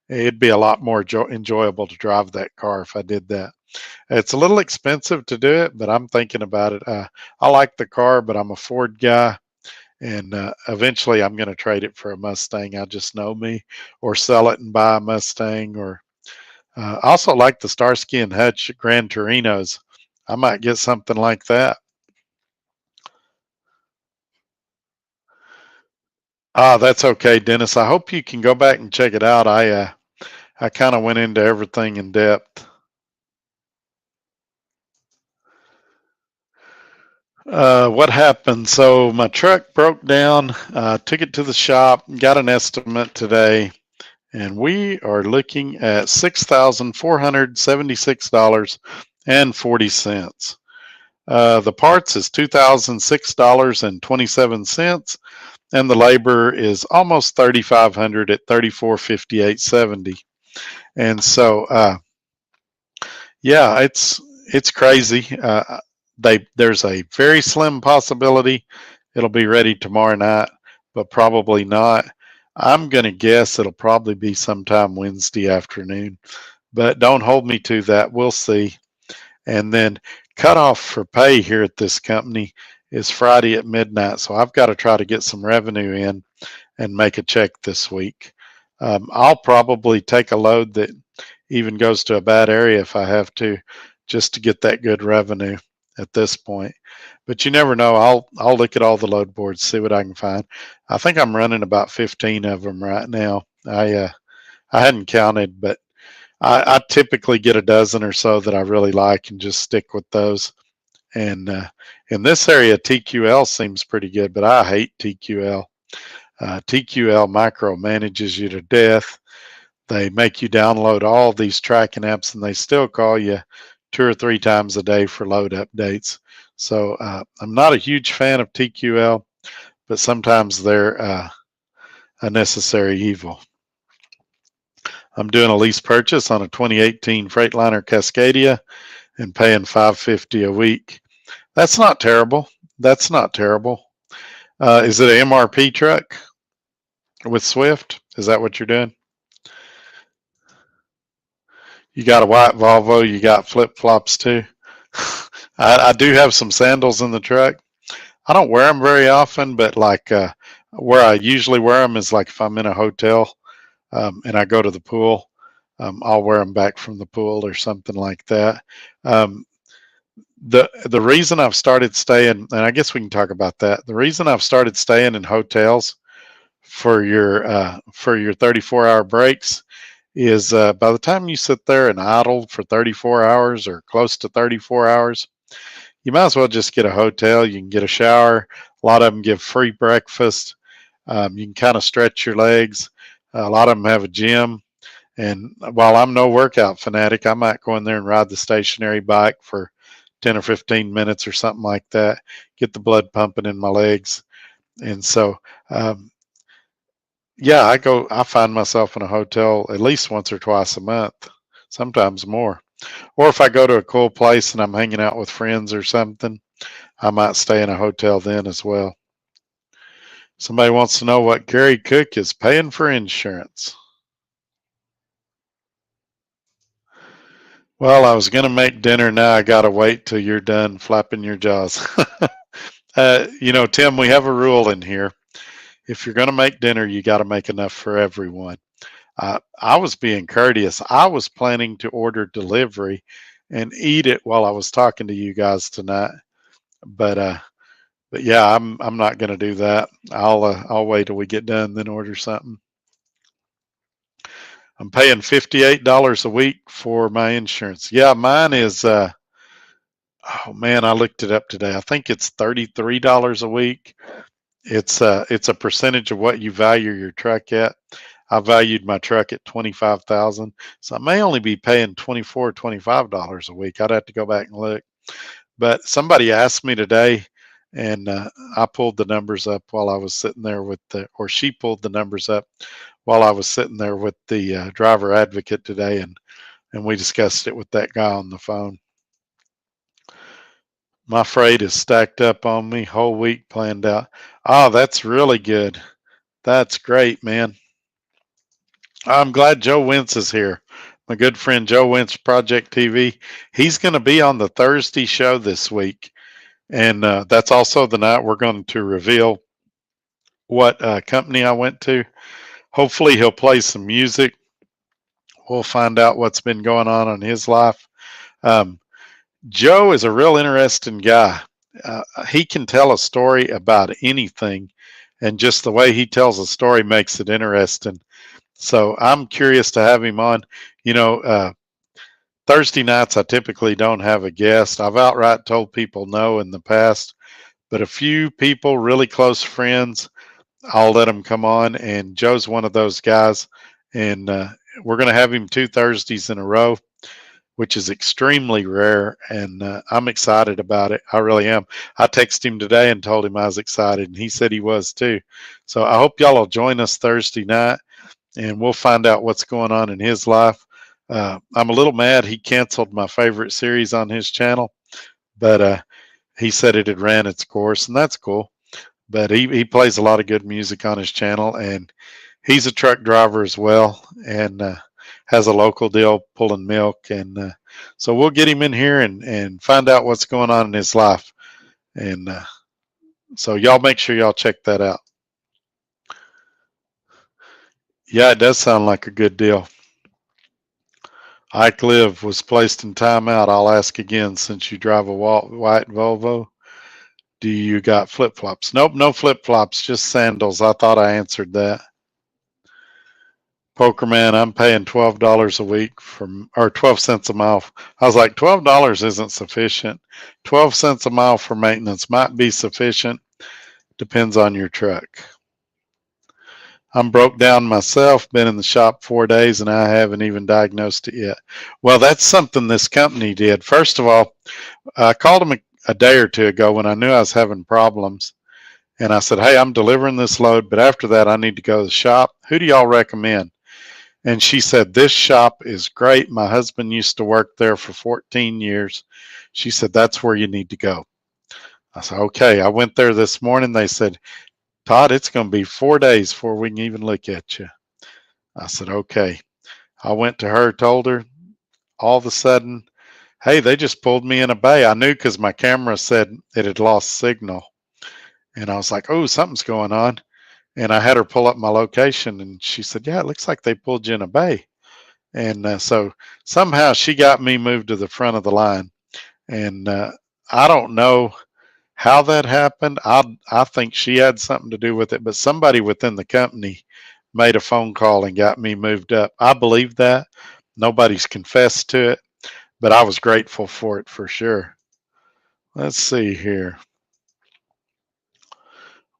[SPEAKER 1] It'd be a lot more enjoyable to drive that car if I did that. It's a little expensive to do it, but I'm thinking about it. I like the car, but I'm a Ford guy, and eventually I'm going to trade it for a Mustang. I just know me, or sell it and buy a Mustang. Or I also like the Starsky and Hutch Gran Torinos. I might get something like that. Ah, that's okay, Dennis. I hope you can go back and check it out. I kind of went into everything in depth. What happened? So my truck broke down. Took it to the shop. Got an estimate today, and we are looking at $6,476.40. The parts is $2,006.27, and the labor is almost 3,500 at 3458.70. And so, yeah, it's crazy. There's a very slim possibility it'll be ready tomorrow night, but probably not. I'm going to guess it'll probably be sometime Wednesday afternoon, but don't hold me to that. We'll see. And then cutoff for pay here at this company is Friday at midnight. So I've got to try to get some revenue in and make a check this week. I'll probably take a load that even goes to a bad area if I have to, just to get that good revenue at this point. But you never know. I'll look at all the load boards, see what I can find. I think I'm running about 15 of them right now. I hadn't counted, but I typically get a dozen or so that I really like and just stick with those. And in this area, TQL seems pretty good, but I hate TQL. TQL micromanages you to death. They make you download all these tracking apps, and they still call you 2 or 3 times a day for load updates. So I'm not a huge fan of TQL, but sometimes they're a necessary evil. I'm doing a lease purchase on a 2018 Freightliner Cascadia and paying $550 a week. That's not terrible. That's not terrible. Is it an MRP truck with Swift? Is that what you're doing? You got a white Volvo. You got flip flops too. I do have some sandals in the truck. I don't wear them very often, but like where I usually wear them is like if I'm in a hotel and I go to the pool, I'll wear them back from the pool or something like that. Um, the reason I've started staying, and I guess we can talk about that. The reason I've started staying in hotels for your 34-hour breaks is by the time you sit there and idle for 34 hours or close to 34 hours, you might as well just get a hotel. You can get a shower. A lot of them give free breakfast. You can kind of stretch your legs. A lot of them have a gym. And while I'm no workout fanatic, I might go in there and ride the stationary bike for 10 or 15 minutes or something like that, get the blood pumping in my legs. And so, yeah, I find myself in a hotel at least once or twice a month, sometimes more. Or if I go to a cool place and I'm hanging out with friends or something, I might stay in a hotel then as well. Somebody wants to know what Gary Cook is paying for insurance. Well, I was going to make dinner. Now I got to wait till you're done flapping your jaws. Tim, we have a rule in here. If you're going to make dinner, you got to make enough for everyone. I was being courteous. I was planning to order delivery and eat it while I was talking to you guys tonight. But yeah, I'm not going to do that. I'll wait till we get done, then order something. I'm paying $58 a week for my insurance. Yeah, mine is oh man, I looked it up today. I think it's $33 a week. It's a percentage of what you value your truck at. I valued my truck at 25,000, so I may only be paying 24, $25 a week. I'd have to go back and look. But somebody asked me today, and I pulled the numbers up while I was sitting there with or she pulled the numbers up while I was sitting there with the driver advocate today, and we discussed it with that guy on the phone. My freight is stacked up on me, whole week planned out. Oh, that's really good. That's great, man. I'm glad Joe Wentz is here. My good friend Joe Wentz, Project TV. He's going to be on the Thursday show this week. And that's also the night we're going to reveal what company I went to. Hopefully, he'll play some music. We'll find out what's been going on in his life. Um, Joe is a real interesting guy. He can tell a story about anything, and just the way he tells a story makes it interesting. So I'm curious to have him on. You know, Thursday nights I typically don't have a guest. I've outright told people no in the past, but a few people, really close friends, I'll let them come on. And Joe's one of those guys, and we're going to have him 2 Thursdays in a row, which is extremely rare, and I'm excited about it. I really am. I texted him today and told him I was excited, and he said he was too. So I hope y'all will join us Thursday night, and we'll find out what's going on in his life. I'm a little mad he canceled my favorite series on his channel, but he said it had ran its course, and that's cool. But he plays a lot of good music on his channel, and he's a truck driver as well, and has a local deal pulling milk. And so we'll get him in here and find out what's going on in his life. And so y'all make sure y'all check that out. Yeah, it does sound like a good deal. Ike Live was placed in timeout. I'll ask again, since you drive a white Volvo, do you got flip-flops? Nope, no flip-flops, just sandals. I thought I answered that. Pokerman, I'm paying $12 a week or 12 cents a mile. I was like, $12 isn't sufficient. 12 cents a mile for maintenance might be sufficient. Depends on your truck. I'm broke down myself, been in the shop 4 days, and I haven't even diagnosed it yet. Well, that's something this company did. First of all, I called them a day or two ago when I knew I was having problems. And I said, hey, I'm delivering this load, but after that, I need to go to the shop. Who do y'all recommend? And she said, this shop is great. My husband used to work there for 14 years. She said, that's where you need to go. I said, okay. I went there this morning. They said, Todd, it's going to be 4 days before we can even look at you. I said, okay. I went to her, told her. All of a sudden, hey, they just pulled me in a bay. I knew because my camera said it had lost signal. And I was like, oh, something's going on. And I had her pull up my location, and she said, yeah, it looks like they pulled you in a bay. And so somehow she got me moved to the front of the line. And I don't know how that happened. I think she had something to do with it, but somebody within the company made a phone call and got me moved up. I believe that. Nobody's confessed to it, but I was grateful for it for sure. Let's see here.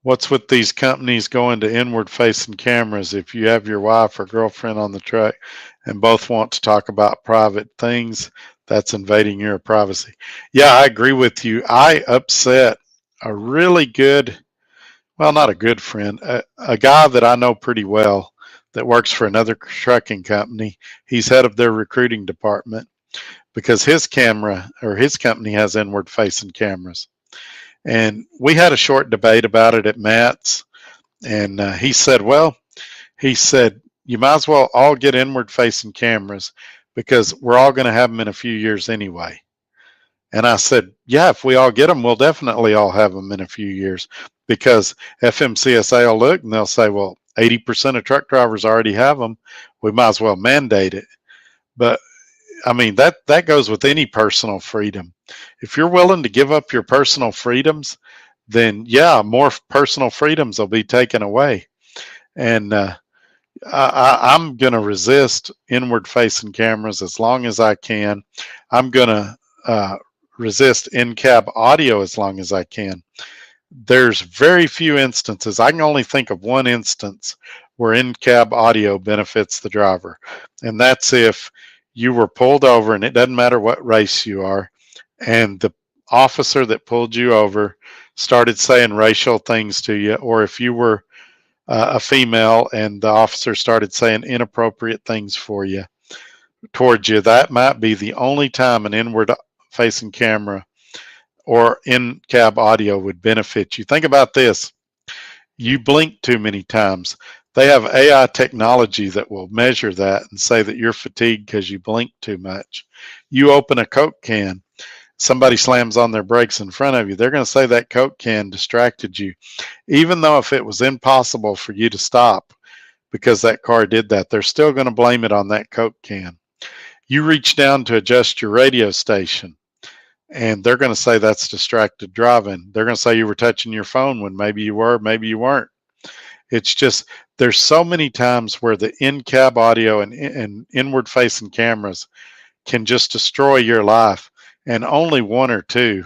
[SPEAKER 1] What's with these companies going to inward facing cameras? If you have your wife or girlfriend on the truck and both want to talk about private things, that's invading your privacy. Yeah, I agree with you. I upset a really good, well, not a good friend, a guy that I know pretty well that works for another trucking company. He's head of their recruiting department because his camera or his company has inward facing cameras. And we had a short debate about it at Matt's. And he said, well, he said, you might as well all get inward facing cameras because we're all going to have them in a few years anyway. And I said, yeah, if we all get them, we'll definitely all have them in a few years, because FMCSA will look and they'll say, well, 80% of truck drivers already have them. We might as well mandate it. But I mean, that goes with any personal freedom. If you're willing to give up your personal freedoms, then yeah, more personal freedoms will be taken away. And I'm going to resist inward facing cameras as long as I can. I'm going to resist in cab audio as long as I can. There's very few instances. I can only think of one instance where in cab audio benefits the driver, and that's if you were pulled over, and it doesn't matter what race you are, and the officer that pulled you over started saying racial things to you, or if you were a female and the officer started saying inappropriate things for you towards you. That might be the only time an inward facing camera or in cab audio would benefit you. Think about this: you blink too many times. They have AI technology that will measure that and say that you're fatigued because you blink too much. You open a Coke can, somebody slams on their brakes in front of you, they're going to say that Coke can distracted you, even though if it was impossible for you to stop because that car did that, they're still going to blame it on that Coke can. You reach down to adjust your radio station, and they're going to say that's distracted driving. They're going to say you were touching your phone when maybe you were, maybe you weren't. It's just there's so many times where the in-cab audio and inward-facing cameras can just destroy your life, and only one or two,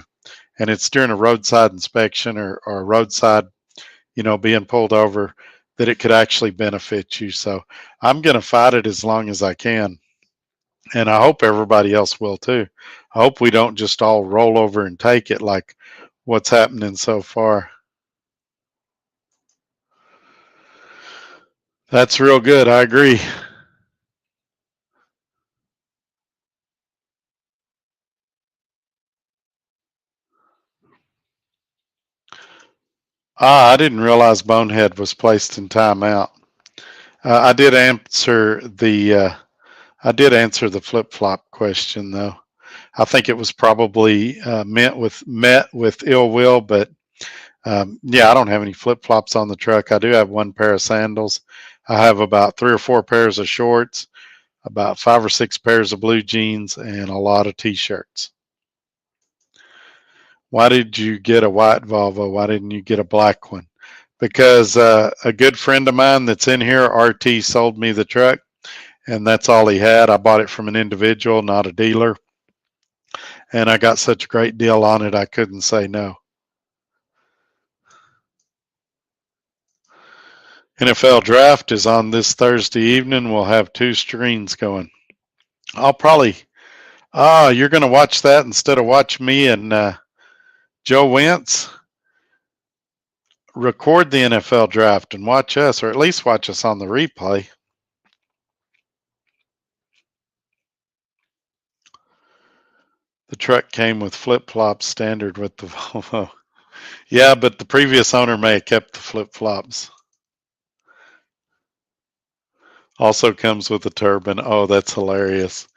[SPEAKER 1] and it's during a roadside inspection or a roadside, being pulled over, that it could actually benefit you. So I'm going to fight it as long as I can. And I hope everybody else will too. I hope we don't just all roll over and take it like what's happening so far. That's real good. I agree. I didn't realize Bonehead was placed in timeout. I did answer the flip flop question though. I think it was probably met with ill will, but yeah, I don't have any flip flops on the truck. I do have one pair of sandals. I have about 3 or 4 pairs of shorts, about 5 or 6 pairs of blue jeans, and a lot of t-shirts. Why did you get a white Volvo? Why didn't you get a black one? Because a good friend of mine that's in here, RT, sold me the truck, and that's all he had. I bought it from an individual, not a dealer, and I got such a great deal on it, I couldn't say no. NFL draft is on this Thursday evening. We'll have 2 screens going. I'll probably, you're going to watch that instead of watch me and Joe Wentz? Record the NFL draft and watch us, or at least watch us on the replay. The truck came with flip-flops standard with the Volvo. Yeah, but the previous owner may have kept the flip-flops. Also comes with a turbine. Oh, that's hilarious.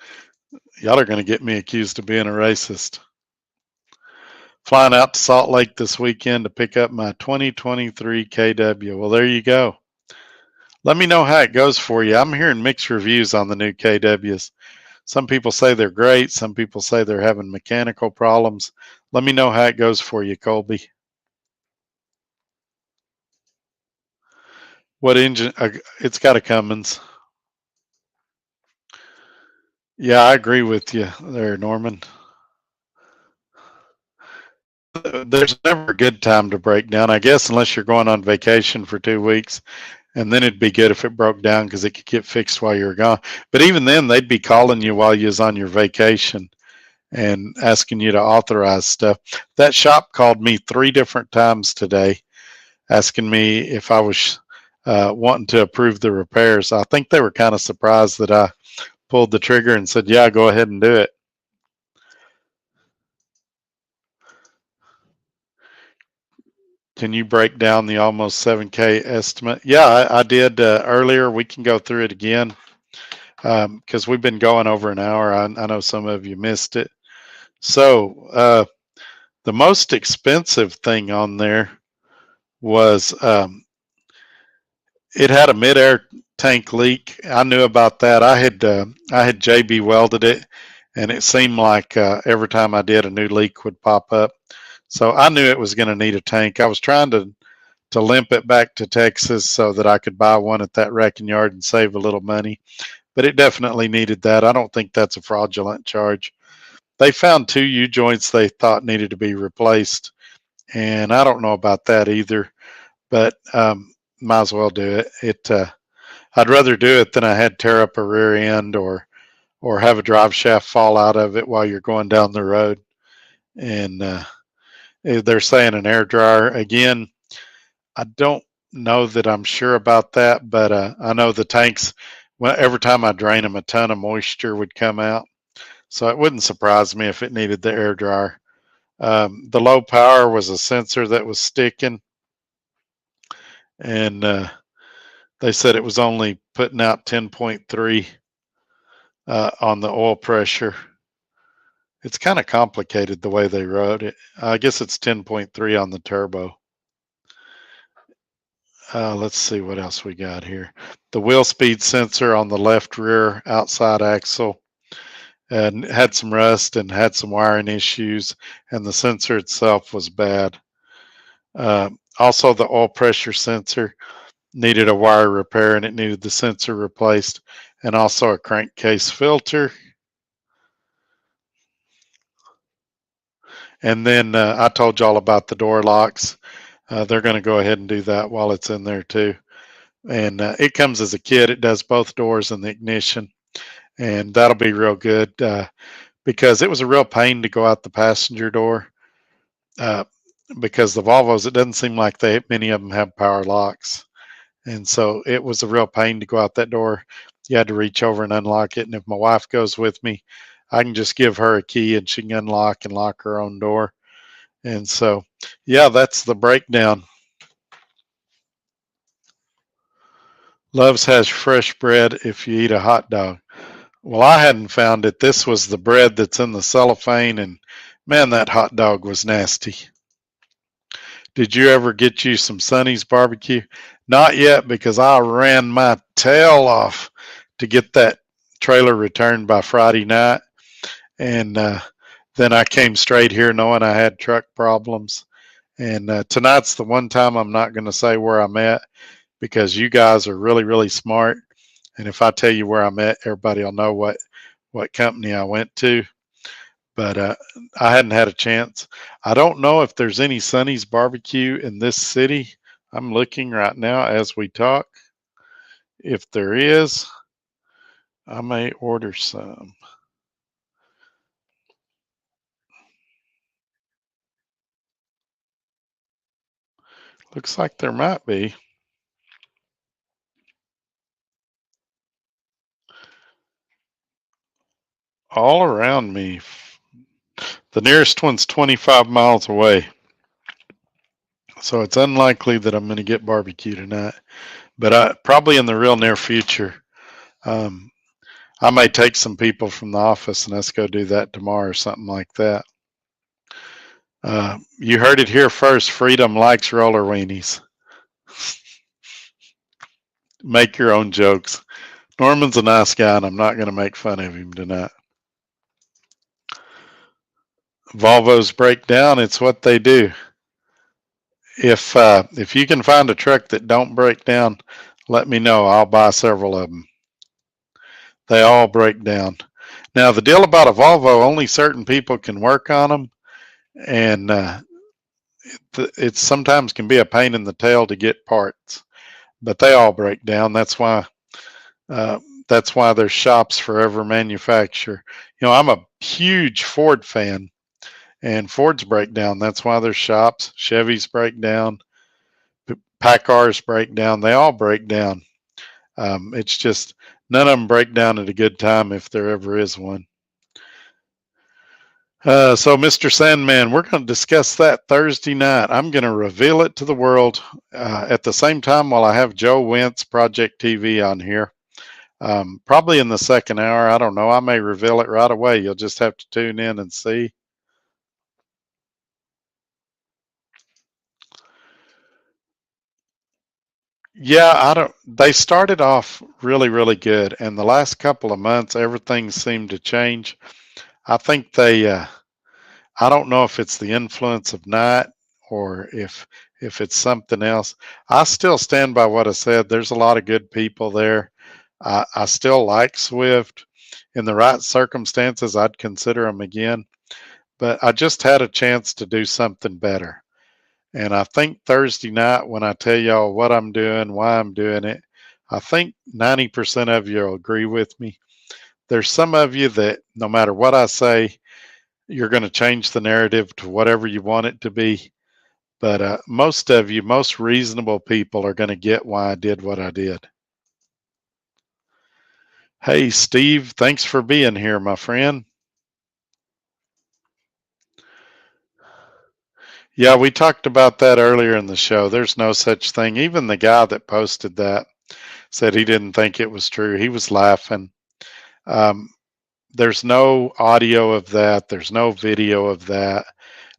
[SPEAKER 1] Y'all are going to get me accused of being a racist. Flying out to Salt Lake this weekend to pick up my 2023 KW. Well, there you go. Let me know how it goes for you. I'm hearing mixed reviews on the new KWs. Some people say they're great. Some people say they're having mechanical problems. Let me know how it goes for you, Colby. What engine? It's got a Cummins. Yeah, I agree with you there, Norman. There's never a good time to break down, I guess, unless you're going on vacation for 2 weeks. And then it'd be good if it broke down because it could get fixed while you were gone. But even then, they'd be calling you while you was on your vacation and asking you to authorize stuff. That shop called me 3 different times today, asking me if I was wanting to approve the repairs. I think they were kind of surprised that I pulled the trigger and said, yeah, go ahead and do it. Can you break down the almost 7K estimate? Yeah, I did earlier. We can go through it again because we've been going over an hour. I know some of you missed it. So the most expensive thing on there was it had a mid-air tank leak. I knew about that. I had JB welded it, and it seemed like every time I did, a new leak would pop up. So I knew it was going to need a tank. I was trying to to limp it back to Texas so that I could buy one at that wrecking yard and save a little money. But it definitely needed that. I don't think that's a fraudulent charge. They found two U joints they thought needed to be replaced, and I don't know about that either. But might as well do it. I'd rather do it than I had tear up a rear end or have a drive shaft fall out of it while you're going down the road. And they're saying an air dryer again. I don't know that I'm sure about that, but I know the tanks. Well, every time I drain them, a ton of moisture would come out. So it wouldn't surprise me if it needed the air dryer. The low power was a sensor that was sticking, and they said it was only putting out 10.3 on the oil pressure. It's kind of complicated the way they wrote it. I guess it's 10.3 on the turbo. Let's see what else we got here. The wheel speed sensor on the left rear outside axle and had some rust and had some wiring issues, and the sensor itself was bad. Also, the oil pressure sensor needed a wire repair and it needed the sensor replaced, and also a crankcase filter. And then I told y'all about the door locks. They're going to go ahead and do that while it's in there too. And it comes as a kit. It does both doors and the ignition, and that'll be real good because it was a real pain to go out the passenger door. Because the Volvos, it doesn't seem like many of them have power locks, and so it was a real pain to go out that door. You had to reach over and unlock it, and if my wife goes with me, I can just give her a key and she can unlock and lock her own door. And so, yeah, that's the breakdown. Loves has fresh bread if you eat a hot dog. Well, I hadn't found it. This was the bread that's in the cellophane, and man, that hot dog was nasty. Did you ever get you some Sonny's barbecue? Not yet, because I ran my tail off to get that trailer returned by Friday night. And then I came straight here knowing I had truck problems. And tonight's the one time I'm not going to say where I'm at because you guys are really, really smart. And if I tell you where I'm at, everybody will know what company I went to. But I hadn't had a chance. I don't know if there's any Sonny's barbecue in this city. I'm looking right now as we talk. If there is, I may order some. Looks like there might be. All around me. The nearest one's 25 miles away. So it's unlikely that I'm going to get barbecue tonight. But probably in the real near future. Um, I may take some people from the office and let's go do that tomorrow or something like that. You heard it here first. Freedom likes roller weenies. Make your own jokes. Norman's a nice guy, and I'm not going to make fun of him tonight. Volvos break down. It's what they do. If you can find a truck that don't break down, let me know. I'll buy several of them. They all break down. Now the deal about a Volvo, only certain people can work on them, and it sometimes can be a pain in the tail to get parts. But they all break down. That's why there's shops for every manufacturer. You know, I'm a huge Ford fan, and Fords break down. That's why there's shops. Chevys break down. Packars break down. They all break down. It's just none of them break down at a good time if there ever is one. So, Mr. Sandman, we're going to discuss that Thursday night. I'm going to reveal it to the world at the same time while I have Joe Wentz, Project TV, on here. Probably in the second hour. I don't know. I may reveal it right away. You'll just have to tune in and see. Yeah, I don't. They started off really, really good, and the last couple of months, everything seemed to change. I think they. I don't know if it's the influence of night or if if it's something else. I still stand by what I said. There's a lot of good people there. I still like Swift. In the right circumstances, I'd consider them again. But I just had a chance to do something better. And I think Thursday night, when I tell y'all what I'm doing, why I'm doing it, I think 90% of you will agree with me. There's some of you that no matter what I say, you're going to change the narrative to whatever you want it to be. But most of you, most reasonable people, are going to get why I did what I did. Hey, Steve, thanks for being here, my friend. Yeah, we talked about that earlier in the show. There's no such thing. Even the guy that posted that said he didn't think it was true. He was laughing. Um, there's no audio of that. There's no video of that.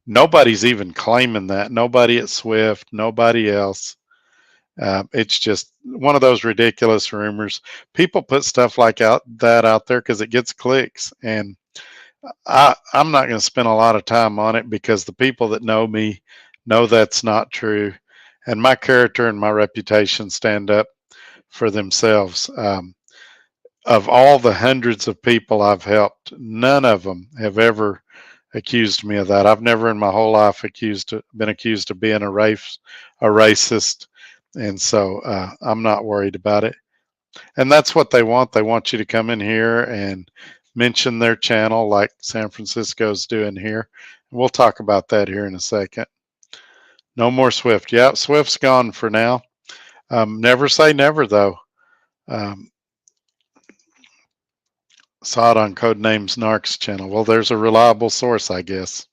[SPEAKER 1] Nobody's even claiming that. Nobody at Swift, nobody else. It's just one of those ridiculous rumors. People put stuff like that out there because it gets clicks, and I'm not going to spend a lot of time on it because the people that know me know that's not true, and my character and my reputation stand up for themselves. Of all the hundreds of people I've helped, none of them have ever accused me of that. I've never in my whole life been accused of being a racist, and so I'm not worried about it. And that's what they want. They want you to come in here and mention their channel like San Francisco's doing here. We'll talk about that here in a second. No more Swift. Yeah, Swift's gone for now. Never say never, though. Um, saw it on Codenames Narc's channel. Well, there's a reliable source, I guess.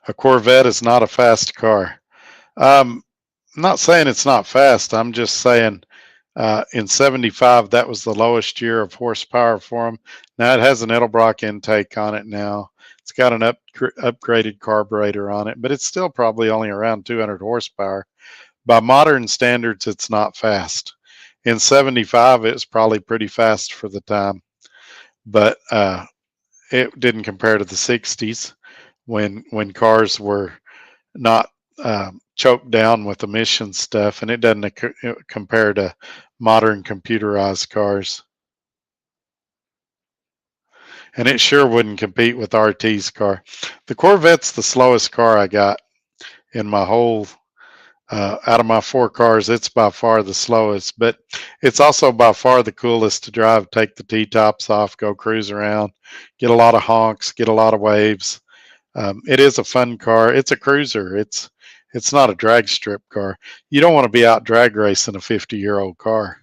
[SPEAKER 1] A Corvette is not a fast car. I'm not saying it's not fast. I'm just saying in 75, that was the lowest year of horsepower for them. Now it has an Edelbrock intake on it now. It's got an upgraded carburetor on it, but it's still probably only around 200 horsepower. By modern standards, it's not fast. In 75, it was probably pretty fast for the time, but it didn't compare to the 60s when cars were not choked down with emission stuff, and it doesn't compare to modern computerized cars. And it sure wouldn't compete with RT's car. The Corvette's the slowest car I got in my whole, out of my 4 cars, it's by far the slowest, but it's also by far the coolest to drive. Take the T-tops off, go cruise around, get a lot of honks, get a lot of waves. It is a fun car. It's a cruiser. It's not a drag strip car. You don't want to be out drag racing a 50-year-old car.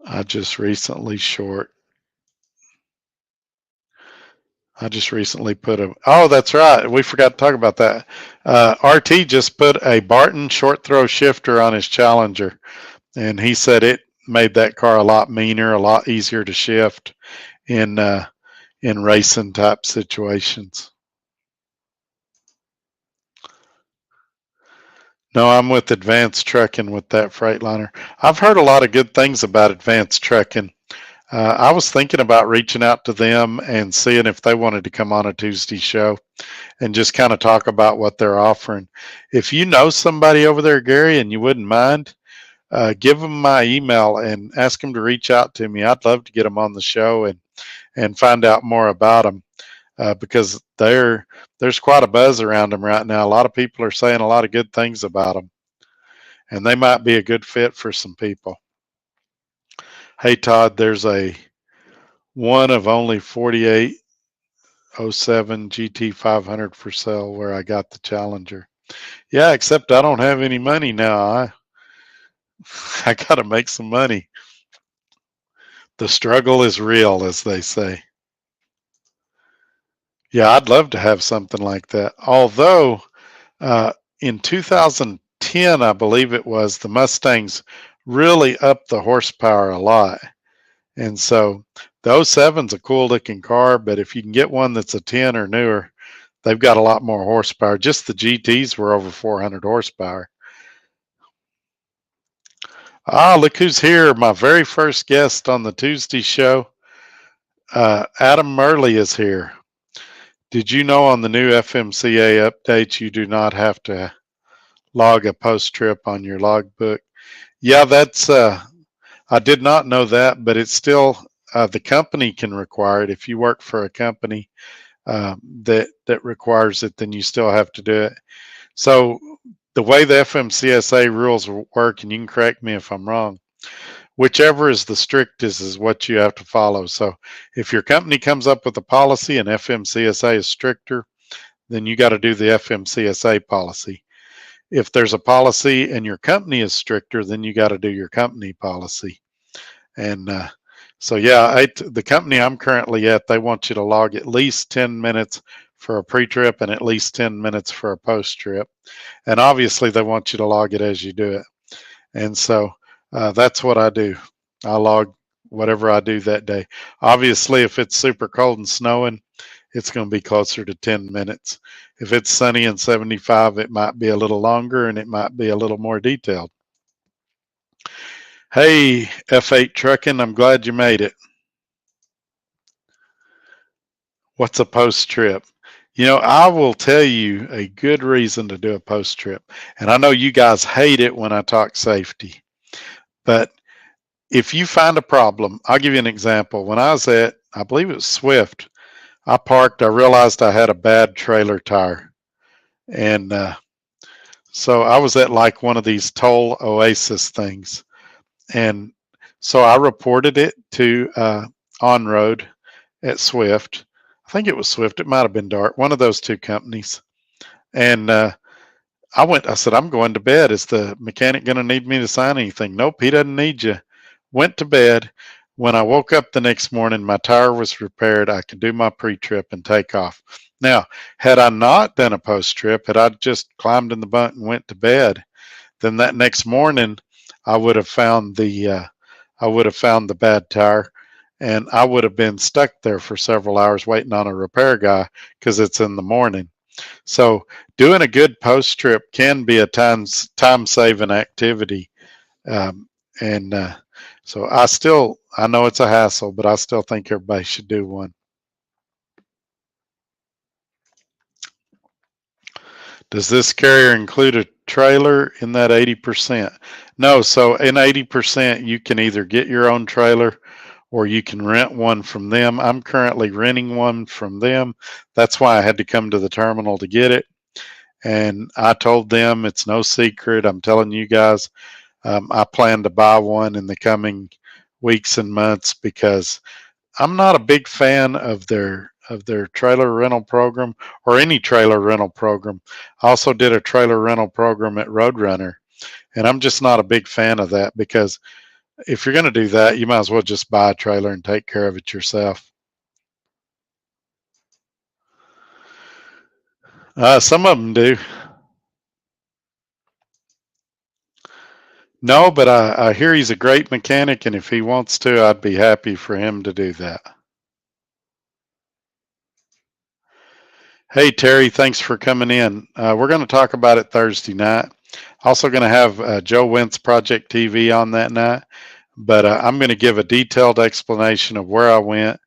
[SPEAKER 1] I just recently short. I just recently put a. Oh, that's right. We forgot to talk about that. RT just put a Barton short throw shifter on his Challenger, and he said it made that car a lot meaner, a lot easier to shift in racing type situations. No, I'm with Advanced Trucking with that Freightliner. I've heard a lot of good things about Advanced Trucking. I was thinking about reaching out to them and seeing if they wanted to come on a Tuesday show and just kind of talk about what they're offering. If you know somebody over there, Gary, and you wouldn't mind, give them my email and ask them to reach out to me. I'd love to get them on the show and find out more about them because there's quite a buzz around them right now. A lot of people are saying a lot of good things about them, and they might be a good fit for some people. Hey, Todd, there's a one of only 4807 GT 500 for sale where I got the Challenger. Yeah, except I don't have any money now. I got to make some money. The struggle is real, as they say. Yeah, I'd love to have something like that. Although in 2010, I believe it was, the Mustangs really upped the horsepower a lot. And so the 07's a cool looking car, but if you can get one that's a 10 or newer, they've got a lot more horsepower. Just the GTs were over 400 horsepower. Ah, look who's here. My very first guest on the Tuesday show. Adam Murley is here. Did you know on the new FMCA updates you do not have to log a post trip on your logbook? Yeah, that's I did not know that, but it's still the company can require it. If you work for a company that requires it, then you still have to do it. So the way the FMCSA rules work, and you can correct me if I'm wrong, whichever is the strictest is what you have to follow. So if your company comes up with a policy and FMCSA is stricter, then you got to do the FMCSA policy. If there's a policy and your company is stricter, then you got to do your company policy. And so, yeah, the company I'm currently at, they want you to log at least 10 minutes for a pre-trip and at least 10 minutes for a post-trip. And obviously, they want you to log it as you do it. And so that's what I do. I log whatever I do that day. Obviously, if it's super cold and snowing, it's going to be closer to 10 minutes. If it's sunny and 75, it might be a little longer and it might be a little more detailed. Hey, F8 Trucking, I'm glad you made it. What's a post trip? You know, I will tell you a good reason to do a post trip. And I know you guys hate it when I talk safety, but if you find a problem, I'll give you an example. When I was at, I believe it was Swift, I parked, I realized I had a bad trailer tire. And so I was at like one of these toll oasis things. And so I reported it to On Road at Swift. I think it was Swift. It might have been Dart, one of those two companies. And I said, I'm going to bed. Is the mechanic going to need me to sign anything? Nope, he doesn't need you. Went to bed. When I woke up the next morning, my tire was repaired. I could do my pre-trip and take off. Now, had I not done a post-trip, had I just climbed in the bunk and went to bed, then that next morning I would have found the bad tire, and I would have been stuck there for several hours waiting on a repair guy because it's in the morning. So doing a good post trip can be a time saving activity, and so I know it's a hassle, but I still think everybody should do one. Does this carrier include a trailer in that 80%? No, so in 80%, you can either get your own trailer or you can rent one from them. I'm currently renting one from them. That's why I had to come to the terminal to get it. And I told them it's no secret. I'm telling you guys, I plan to buy one in the coming weeks and months because I'm not a big fan of their trailer rental program or any trailer rental program. I also did a trailer rental program at Roadrunner, and I'm just not a big fan of that because if you're going to do that, you might as well just buy a trailer and take care of it yourself. Some of them do. No, but I hear he's a great mechanic, and if he wants to, I'd be happy for him to do that. Hey, Terry, thanks for coming in. We're going to talk about it Thursday night. Also going to have Joe Wentz Project TV on that night, but I'm going to give a detailed explanation of where I went,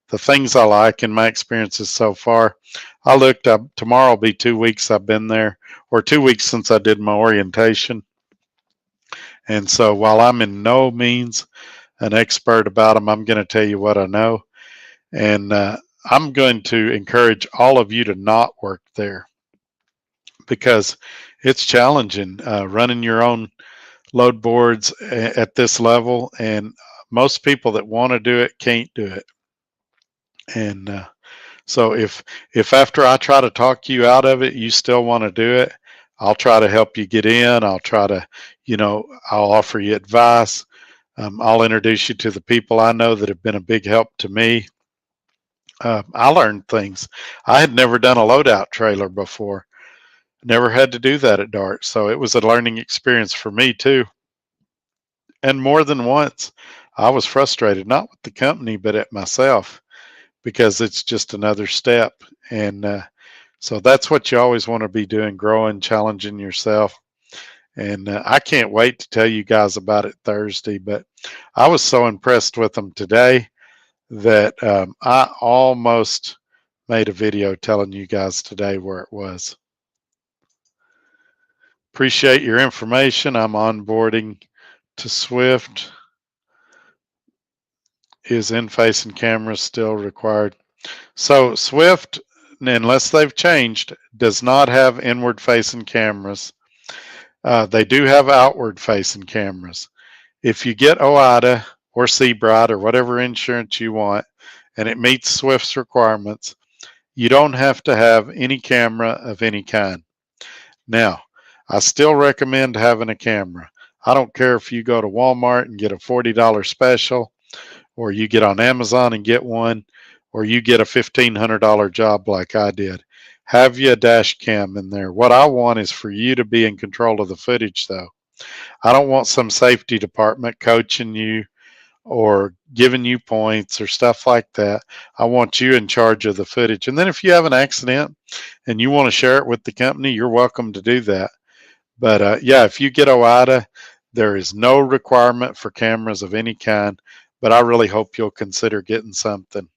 [SPEAKER 1] the things I like, and my experiences so far. I looked up, tomorrow will be 2 weeks I've been there, or 2 weeks since I did my orientation. And so while I'm in no means an expert about them, I'm going to tell you what I know. And I'm going to encourage all of you to not work there because it's challenging running your own load boards at this level, and most people that want to do it can't do it. And so if after I try to talk you out of it, you still want to do it, I'll try to help you get in. I'll try to, I'll offer you advice. I'll introduce you to the people I know that have been a big help to me. I learned things. I had never done a loadout trailer before. Never had to do that at Dart. So it was a learning experience for me too. And more than once, I was frustrated, not with the company, but at myself, because it's just another step. And so that's what you always want to be doing, growing, challenging yourself. And I can't wait to tell you guys about it Thursday, but I was so impressed with them today that I almost made a video telling you guys today where it was. Appreciate your information. I'm onboarding to Swift. Is in-facing cameras still required? So Swift, unless they've changed, does not have inward-facing cameras. They do have outward-facing cameras. If you get OIDA or Seabright or whatever insurance you want, and it meets Swift's requirements, you don't have to have any camera of any kind. Now, I still recommend having a camera. I don't care if you go to Walmart and get a $40 special, or you get on Amazon and get one, or you get a $1,500 job like I did. Have you a dash cam in there? What I want is for you to be in control of the footage, though. I don't want some safety department coaching you or giving you points or stuff like that. I want you in charge of the footage. And then if you have an accident and you want to share it with the company, you're welcome to do that. But yeah, if you get OIDA, there is no requirement for cameras of any kind, but I really hope you'll consider getting something.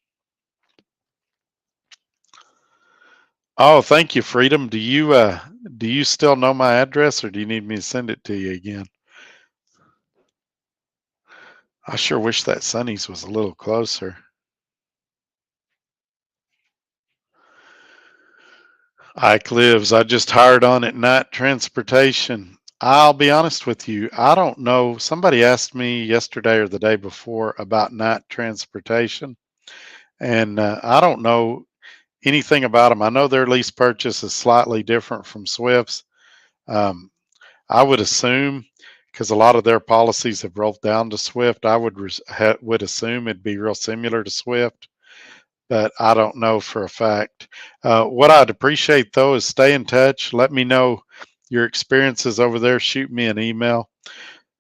[SPEAKER 1] Oh, thank you, Freedom. Do you still know my address, or do you need me to send it to you again? I sure wish that Sonny's was a little closer. Ike lives. I just hired on at Night Transportation. I'll be honest with you. I don't know. Somebody asked me yesterday or the day before about Night Transportation, and I don't know anything about them. I know their lease purchase is slightly different from Swift's. Um, I would assume, because a lot of their policies have rolled down to Swift, I would assume it'd be real similar to Swift, but I don't know for a fact. What I'd appreciate though is stay in touch. Let me know your experiences over there. Shoot me an email.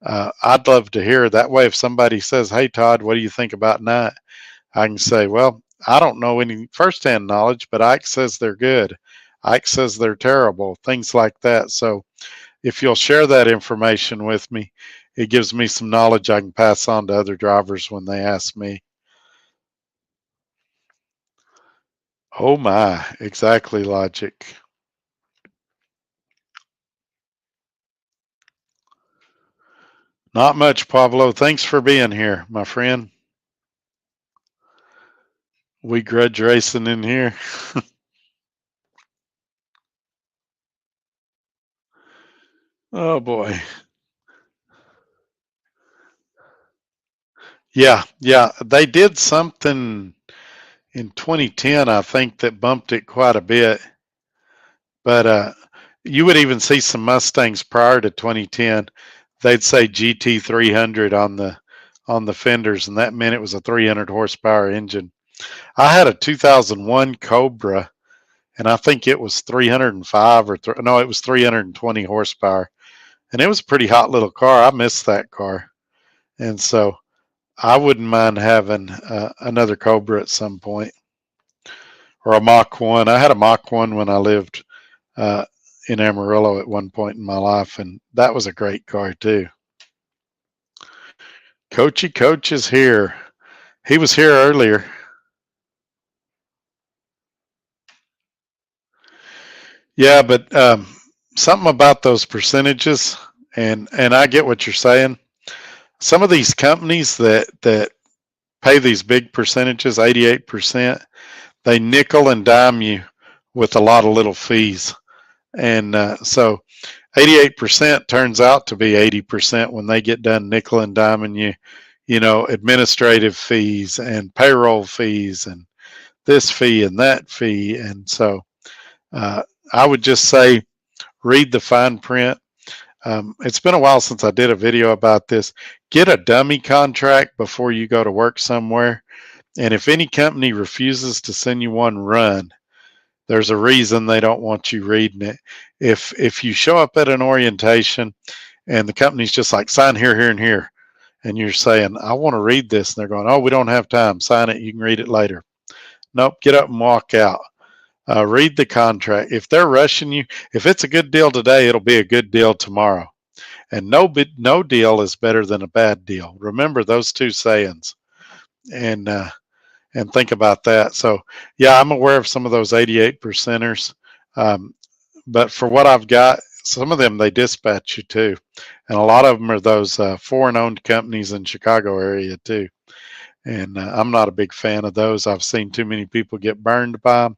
[SPEAKER 1] I'd love to hear. That way, if somebody says, "Hey Todd, what do you think about Night?" I can say, "Well, I don't know any firsthand knowledge, but Ike says they're good. Ike says they're terrible." Things like that. So if you'll share that information with me, it gives me some knowledge I can pass on to other drivers when they ask me. Oh my, exactly, Logic. Not much, Pablo. Thanks for being here, my friend. We grudge racing in here. Oh boy. Yeah. They did something in 2010, I think, that bumped it quite a bit. But you would even see some Mustangs prior to 2010. They'd say GT 300 on the fenders, and that meant it was a 300 horsepower engine. I had a 2001 Cobra, and I think it was 305 no, it was 320 horsepower, and it was a pretty hot little car. I missed that car, and so I wouldn't mind having another Cobra at some point, or a Mach 1. I had a Mach 1 when I lived uh, in Amarillo at one point in my life, and that was a great car too. Coachy Coach is here. He was here earlier. Yeah, but something about those percentages, and I get what you're saying. Some of these companies that pay these big percentages, 88%, they nickel and dime you with a lot of little fees, and so 88% turns out to be 80% when they get done nickel and diming you. You know, administrative fees and payroll fees and this fee and that fee, and so uh, I would just say read the fine print. It's been a while since I did a video about this. Get a dummy contract before you go to work somewhere. And if any company refuses to send you one, run. There's a reason they don't want you reading it. If you show up at an orientation and the company's just like, sign here, here, and here, and you're saying, I want to read this, and they're going, oh, we don't have time. Sign it. You can read it later. Nope. Get up and walk out. Read the contract. If they're rushing you, if it's a good deal today, it'll be a good deal tomorrow. And no deal is better than a bad deal. Remember those two sayings. And and think about that. So yeah, I'm aware of some of those 88 percenters. Um, but for what I've got, some of them they dispatch you too, and a lot of them are those foreign-owned companies in Chicago area too. And I'm not a big fan of those. I've seen too many people get burned by them.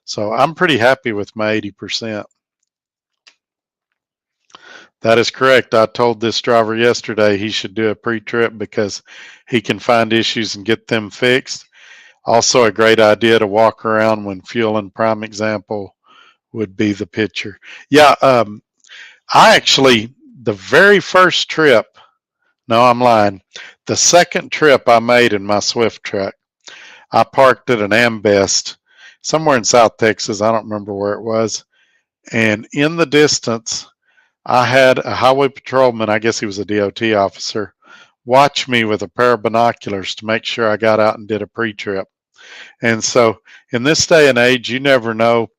[SPEAKER 1] So I'm pretty happy with my 80%. That is correct. I told this driver yesterday he should do a pre-trip because he can find issues and get them fixed. Also, a great idea to walk around when fueling. Prime example would be the picture. Yeah, I actually, the very first trip, no, I'm lying. The second trip I made in my Swift truck, I parked at an Ambest somewhere in South Texas. I don't remember where it was. And in the distance, I had a highway patrolman, I guess he was a DOT officer, watch me with a pair of binoculars to make sure I got out and did a pre-trip. And so in this day and age, you never know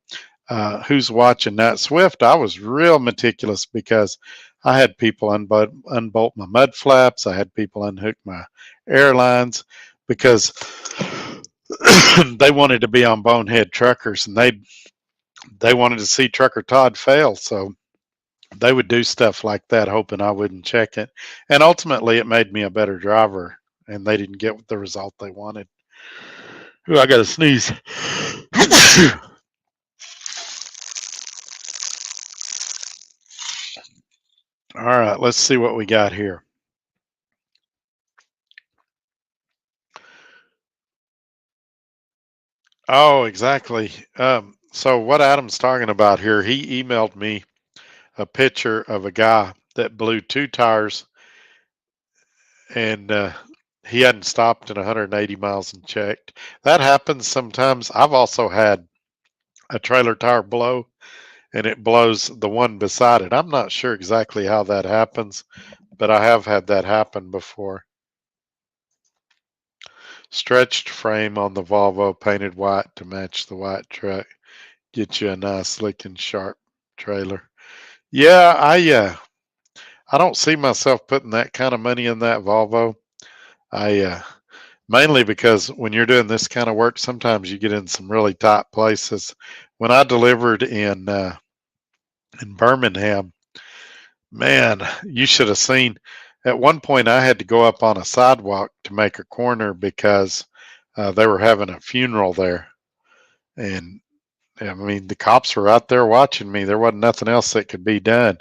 [SPEAKER 1] who's watching. That Swift, I was real meticulous because I had people unbolt my mud flaps. I had people unhook my airlines because they wanted to be on Bonehead Truckers, and they wanted to see Trucker Todd fail. So they would do stuff like that, hoping I wouldn't check it. And ultimately, it made me a better driver, and they didn't get the result they wanted. Ooh, I got to sneeze. All right, let's see what we got here. Oh, exactly. So what Adam's talking about here, he emailed me a picture of a guy that blew two tires, and he hadn't stopped at 180 miles and checked. That happens sometimes. I've also had a trailer tire blow, and it blows the one beside it. I'm not sure exactly how that happens, but I have had that happen before. Stretched frame on the Volvo, painted white to match the white truck. Get you a nice looking sharp trailer. Yeah, I don't see myself putting that kind of money in that Volvo. I mainly because when you're doing this kind of work, sometimes you get in some really tight places. When I delivered in Birmingham, man, you should have seen. At one point, I had to go up on a sidewalk to make a corner because they were having a funeral there, and I mean the cops were out there watching me. There wasn't nothing else that could be done,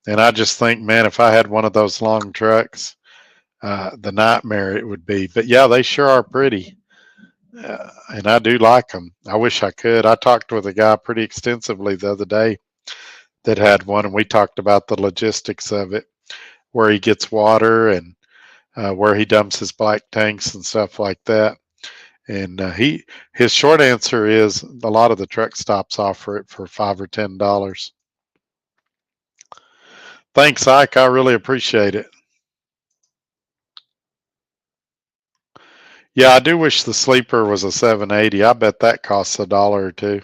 [SPEAKER 1] and I just think, man, if I had one of those long trucks, the nightmare it would be. But yeah, they sure are pretty, and I do like them. I wish I could. I talked with a guy pretty extensively the other day that had one, and we talked about the logistics of it, where he gets water and where he dumps his black tanks and stuff like that. And his short answer is a lot of the truck stops offer it for $5 or $10. Thanks, Ike. I really appreciate it. Yeah, I do wish the sleeper was a 780. I bet that costs $1 or $2.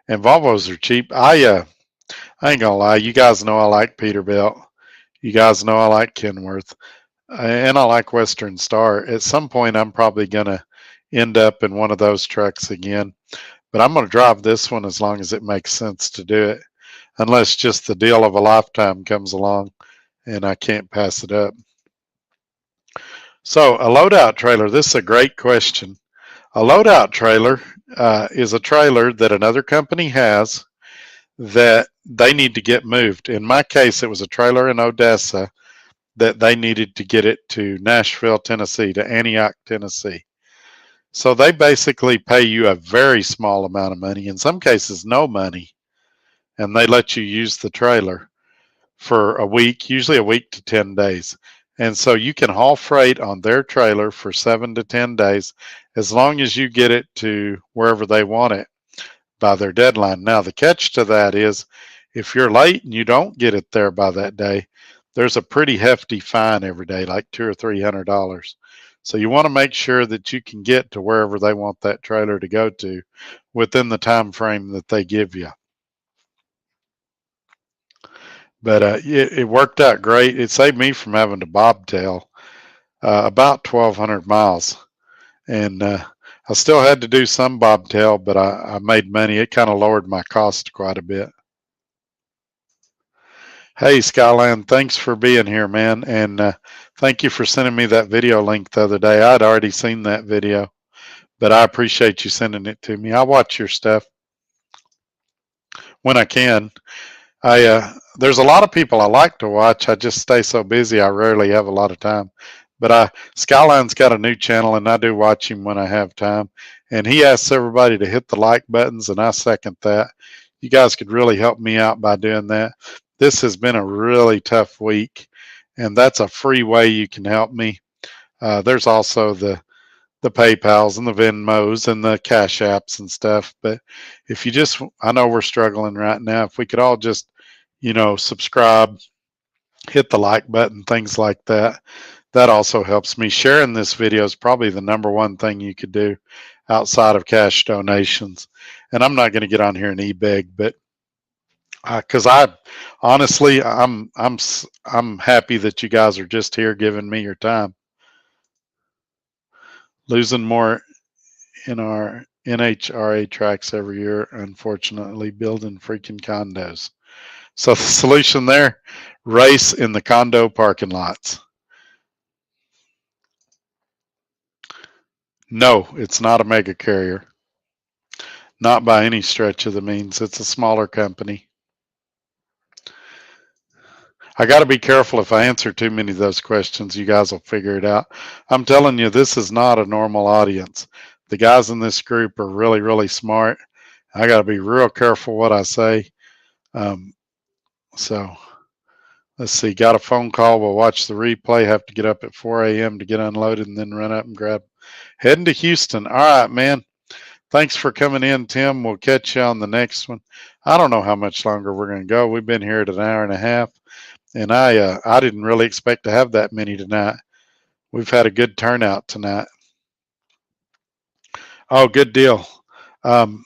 [SPEAKER 1] And Volvos are cheap. I ain't gonna lie. You guys know I like Peterbilt. You guys know I like Kenworth, and I like Western Star. At some point, I'm probably gonna end up in one of those trucks again. But I'm gonna drive this one as long as it makes sense to do it, unless just the deal of a lifetime comes along and I can't pass it up. So a loadout trailer. This is a great question. A loadout trailer is a trailer that another company has that they need to get moved. In my case, it was a trailer in Odessa that they needed to get it to Nashville, Tennessee, to Antioch, Tennessee. So they basically pay you a very small amount of money, in some cases, no money, and they let you use the trailer for a week, usually a week to 10 days. And so you can haul freight on their trailer for 7 to 10 days as long as you get it to wherever they want it by their deadline. Now, the catch to that is if you're late and you don't get it there by that day, there's a pretty hefty fine every day, like $200 or $300. So you want to make sure that you can get to wherever they want that trailer to go to within the time frame that they give you. But it worked out great. It saved me from having to bobtail about 1,200 miles. And I still had to do some bobtail, but I made money. It kind of lowered my cost quite a bit. Hey, Skyland, thanks for being here, man. And thank you for sending me that video link the other day. I'd already seen that video, but I appreciate you sending it to me. I watch your stuff when I can. There's a lot of people I like to watch. I just stay so busy. I rarely have a lot of time. But Skyline's got a new channel, and I do watch him when I have time. And he asks everybody to hit the like buttons, and I second that. You guys could really help me out by doing that. This has been a really tough week, and that's a free way you can help me. There's also the PayPals and the Venmos and the Cash Apps and stuff. But if you just, I know we're struggling right now. If we could all just, subscribe, hit the like button, things like that, that also helps me. Sharing this video is probably the number one thing you could do outside of cash donations. And I'm not going to get on here and e-beg, but because I honestly, I'm happy that you guys are just here giving me your time. Losing more in our NHRA tracks every year, unfortunately, building freaking condos. So the solution there, race in the condo parking lots. No, it's not a mega carrier. Not by any stretch of the means. It's a smaller company. I got to be careful if I answer too many of those questions. You guys will figure it out. I'm telling you, this is not a normal audience. The guys in this group are really, really smart. I got to be real careful what I say. So let's see. Got a phone call. We'll watch the replay. Have to get up at 4 a.m. to get unloaded and then run up and grab. Heading to Houston. All right, man. Thanks for coming in, Tim. We'll catch you on the next one. I don't know how much longer we're going to go. We've been here at an hour and a half, and I didn't really expect to have that many tonight. We've had a good turnout tonight. Oh, good deal. Um,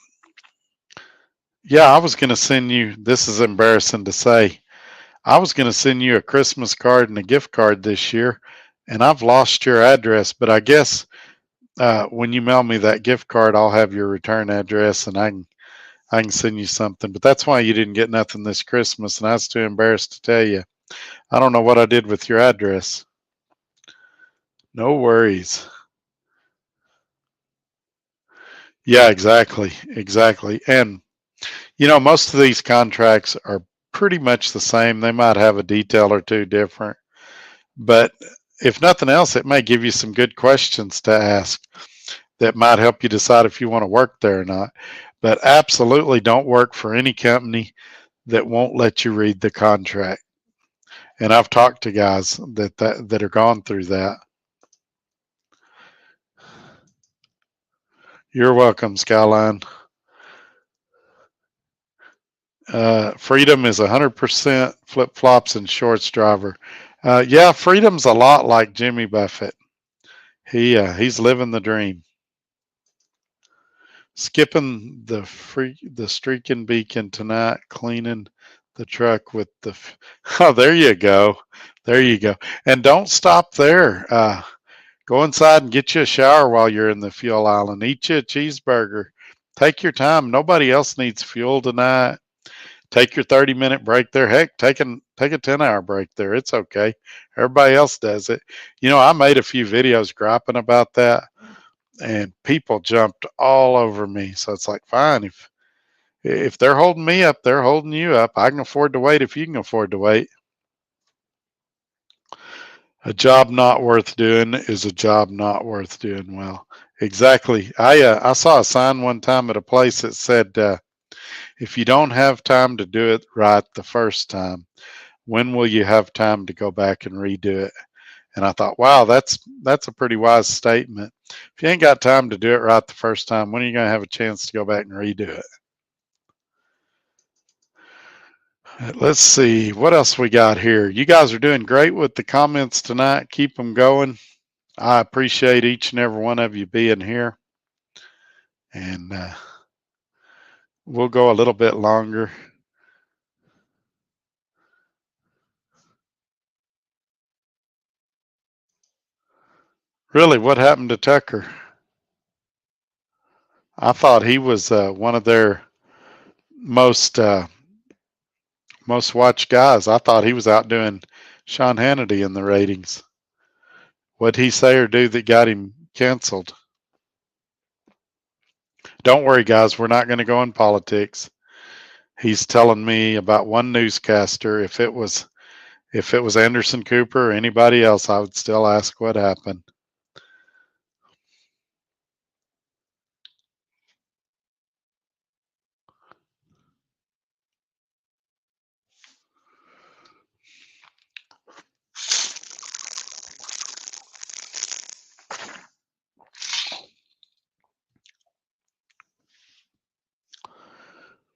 [SPEAKER 1] yeah, I was going to send you. This is embarrassing to say. I was going to send you a Christmas card and a gift card this year, and I've lost your address. But I guess when you mail me that gift card, I'll have your return address, and I can send you something. But that's why you didn't get nothing this Christmas, and I was too embarrassed to tell you. I don't know what I did with your address. No worries. Yeah, exactly. Exactly. And, most of these contracts are pretty much the same. They might have a detail or two different. But if nothing else, it may give you some good questions to ask that might help you decide if you want to work there or not. But absolutely don't work for any company that won't let you read the contract. And I've talked to guys that are gone through that. You're welcome, Skyline. Freedom is 100% flip flops and shorts driver. Yeah, Freedom's a lot like Jimmy Buffett. He's living the dream. Skipping the streaking beacon tonight, cleaning the truck with the. Oh, there you go, there you go. And don't stop there. Go inside and get you a shower while you're in the fuel island. Eat you a cheeseburger. Take your time. Nobody else needs fuel tonight. Take your 30-minute break there. Heck, take a 10-hour break there. It's okay. Everybody else does it. I made a few videos griping about that, and people jumped all over me. So it's like, fine, if they're holding me up, they're holding you up. I can afford to wait if you can afford to wait. A job not worth doing is a job not worth doing well. Exactly. I saw a sign one time at a place that said, if you don't have time to do it right the first time, when will you have time to go back and redo it? And I thought, wow, that's a pretty wise statement. If you ain't got time to do it right the first time, when are you going to have a chance to go back and redo it? Let's see what else we got here. You guys are doing great with the comments tonight. Keep them going. I appreciate each and every one of you being here. And we'll go a little bit longer. Really, what happened to Tucker? I thought he was one of their most most watched guys. I thought he was outdoing Sean Hannity in the ratings. What'd he say or do that got him canceled? Don't worry, guys. We're not going to go in politics. He's telling me about one newscaster. If it was Anderson Cooper or anybody else, I would still ask what happened.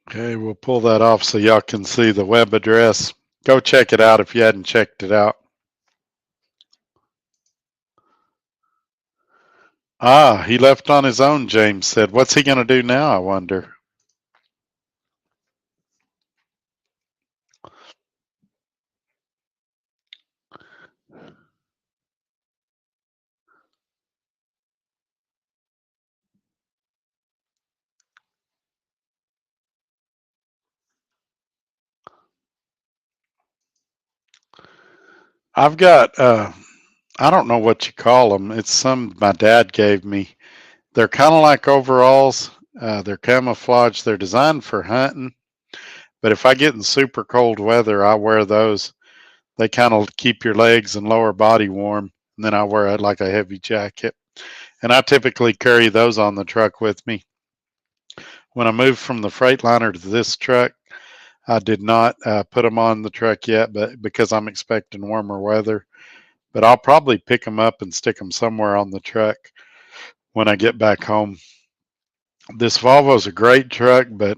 [SPEAKER 1] Okay, we'll pull that off so y'all can see the web address. Go check it out if you hadn't checked it out. Ah, he left on his own, James said. What's he going to do now, I wonder? I've got, I don't know what you call them. It's some my dad gave me. They're kind of like overalls. They're camouflage. They're designed for hunting. But if I get in super cold weather, I wear those. They kind of keep your legs and lower body warm. And then I wear it like a heavy jacket. And I typically carry those on the truck with me. When I moved from the Freightliner to this truck, I did not put them on the truck yet, but because I'm expecting warmer weather. But I'll probably pick them up and stick them somewhere on the truck when I get back home. This Volvo is a great truck, but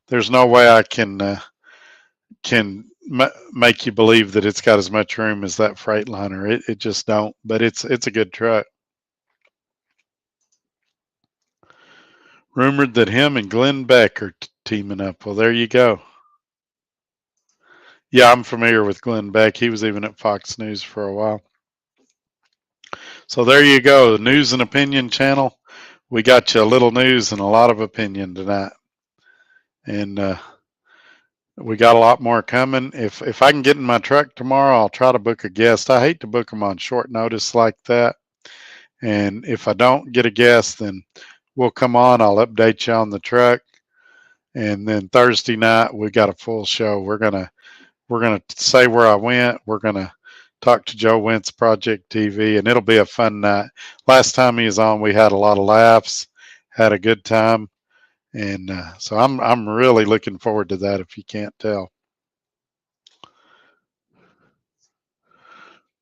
[SPEAKER 1] there's no way I can make you believe that it's got as much room as that Freightliner. It just don't. But it's a good truck. Rumored that him and Glenn Beck are teaming up. Well, there you go. Yeah, I'm familiar with Glenn Beck. He was even at Fox News for a while. So there you go. News and Opinion channel. We got you a little news and a lot of opinion tonight. And we got a lot more coming. If I can get in my truck tomorrow, I'll try to book a guest. I hate to book them on short notice like that. And if I don't get a guest, then we'll come on. I'll update you on the truck. And then Thursday night we got a full show. We're gonna say where I went. We're gonna talk to Joe Wentz Project TV, and it'll be a fun night. Last time he was on, we had a lot of laughs, had a good time, and so I'm really looking forward to that. If you can't tell,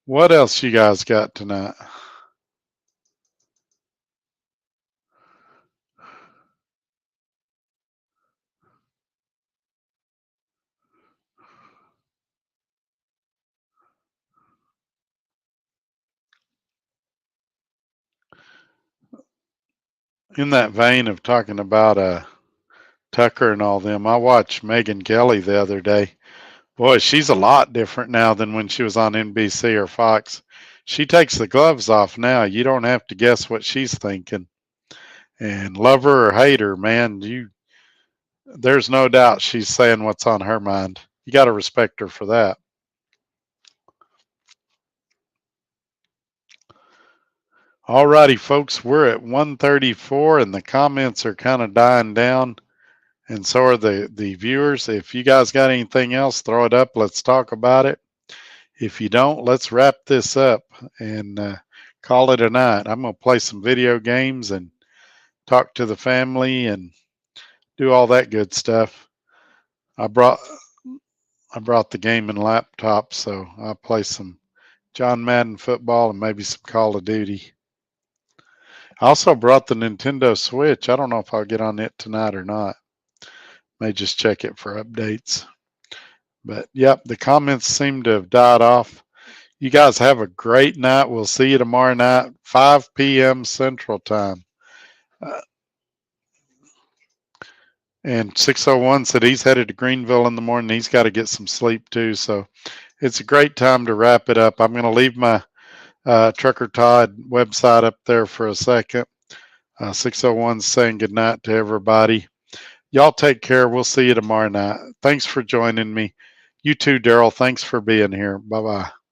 [SPEAKER 1] what else you guys got tonight? In that vein of talking about Tucker and all them, I watched Megan Kelly the other day. Boy, she's a lot different now than when she was on NBC or Fox. She takes the gloves off now. You don't have to guess what she's thinking. And love her or hate her, man, there's no doubt she's saying what's on her mind. You got to respect her for that. All righty, folks, we're at 134 and the comments are kind of dying down, and so are the viewers. If you guys got anything else, throw it up. Let's talk about it. If you don't, let's wrap this up and call it a night. I'm going to play some video games and talk to the family and do all that good stuff. I brought the gaming laptop, so I'll play some John Madden football and maybe some Call of Duty. I also brought the Nintendo Switch. I don't know if I'll get on it tonight or not. May just check it for updates. But yep, the comments seem to have died off. You guys have a great night. We'll see you tomorrow night, 5 p.m. Central Time. And 601 said he's headed to Greenville in the morning. He's got to get some sleep too. So it's a great time to wrap it up. I'm going to leave my Trucker Todd website up there for a second. 601 saying good night to everybody. Y'all take care. We'll see you tomorrow night. Thanks for joining me. You too, Daryl. Thanks for being here. Bye bye.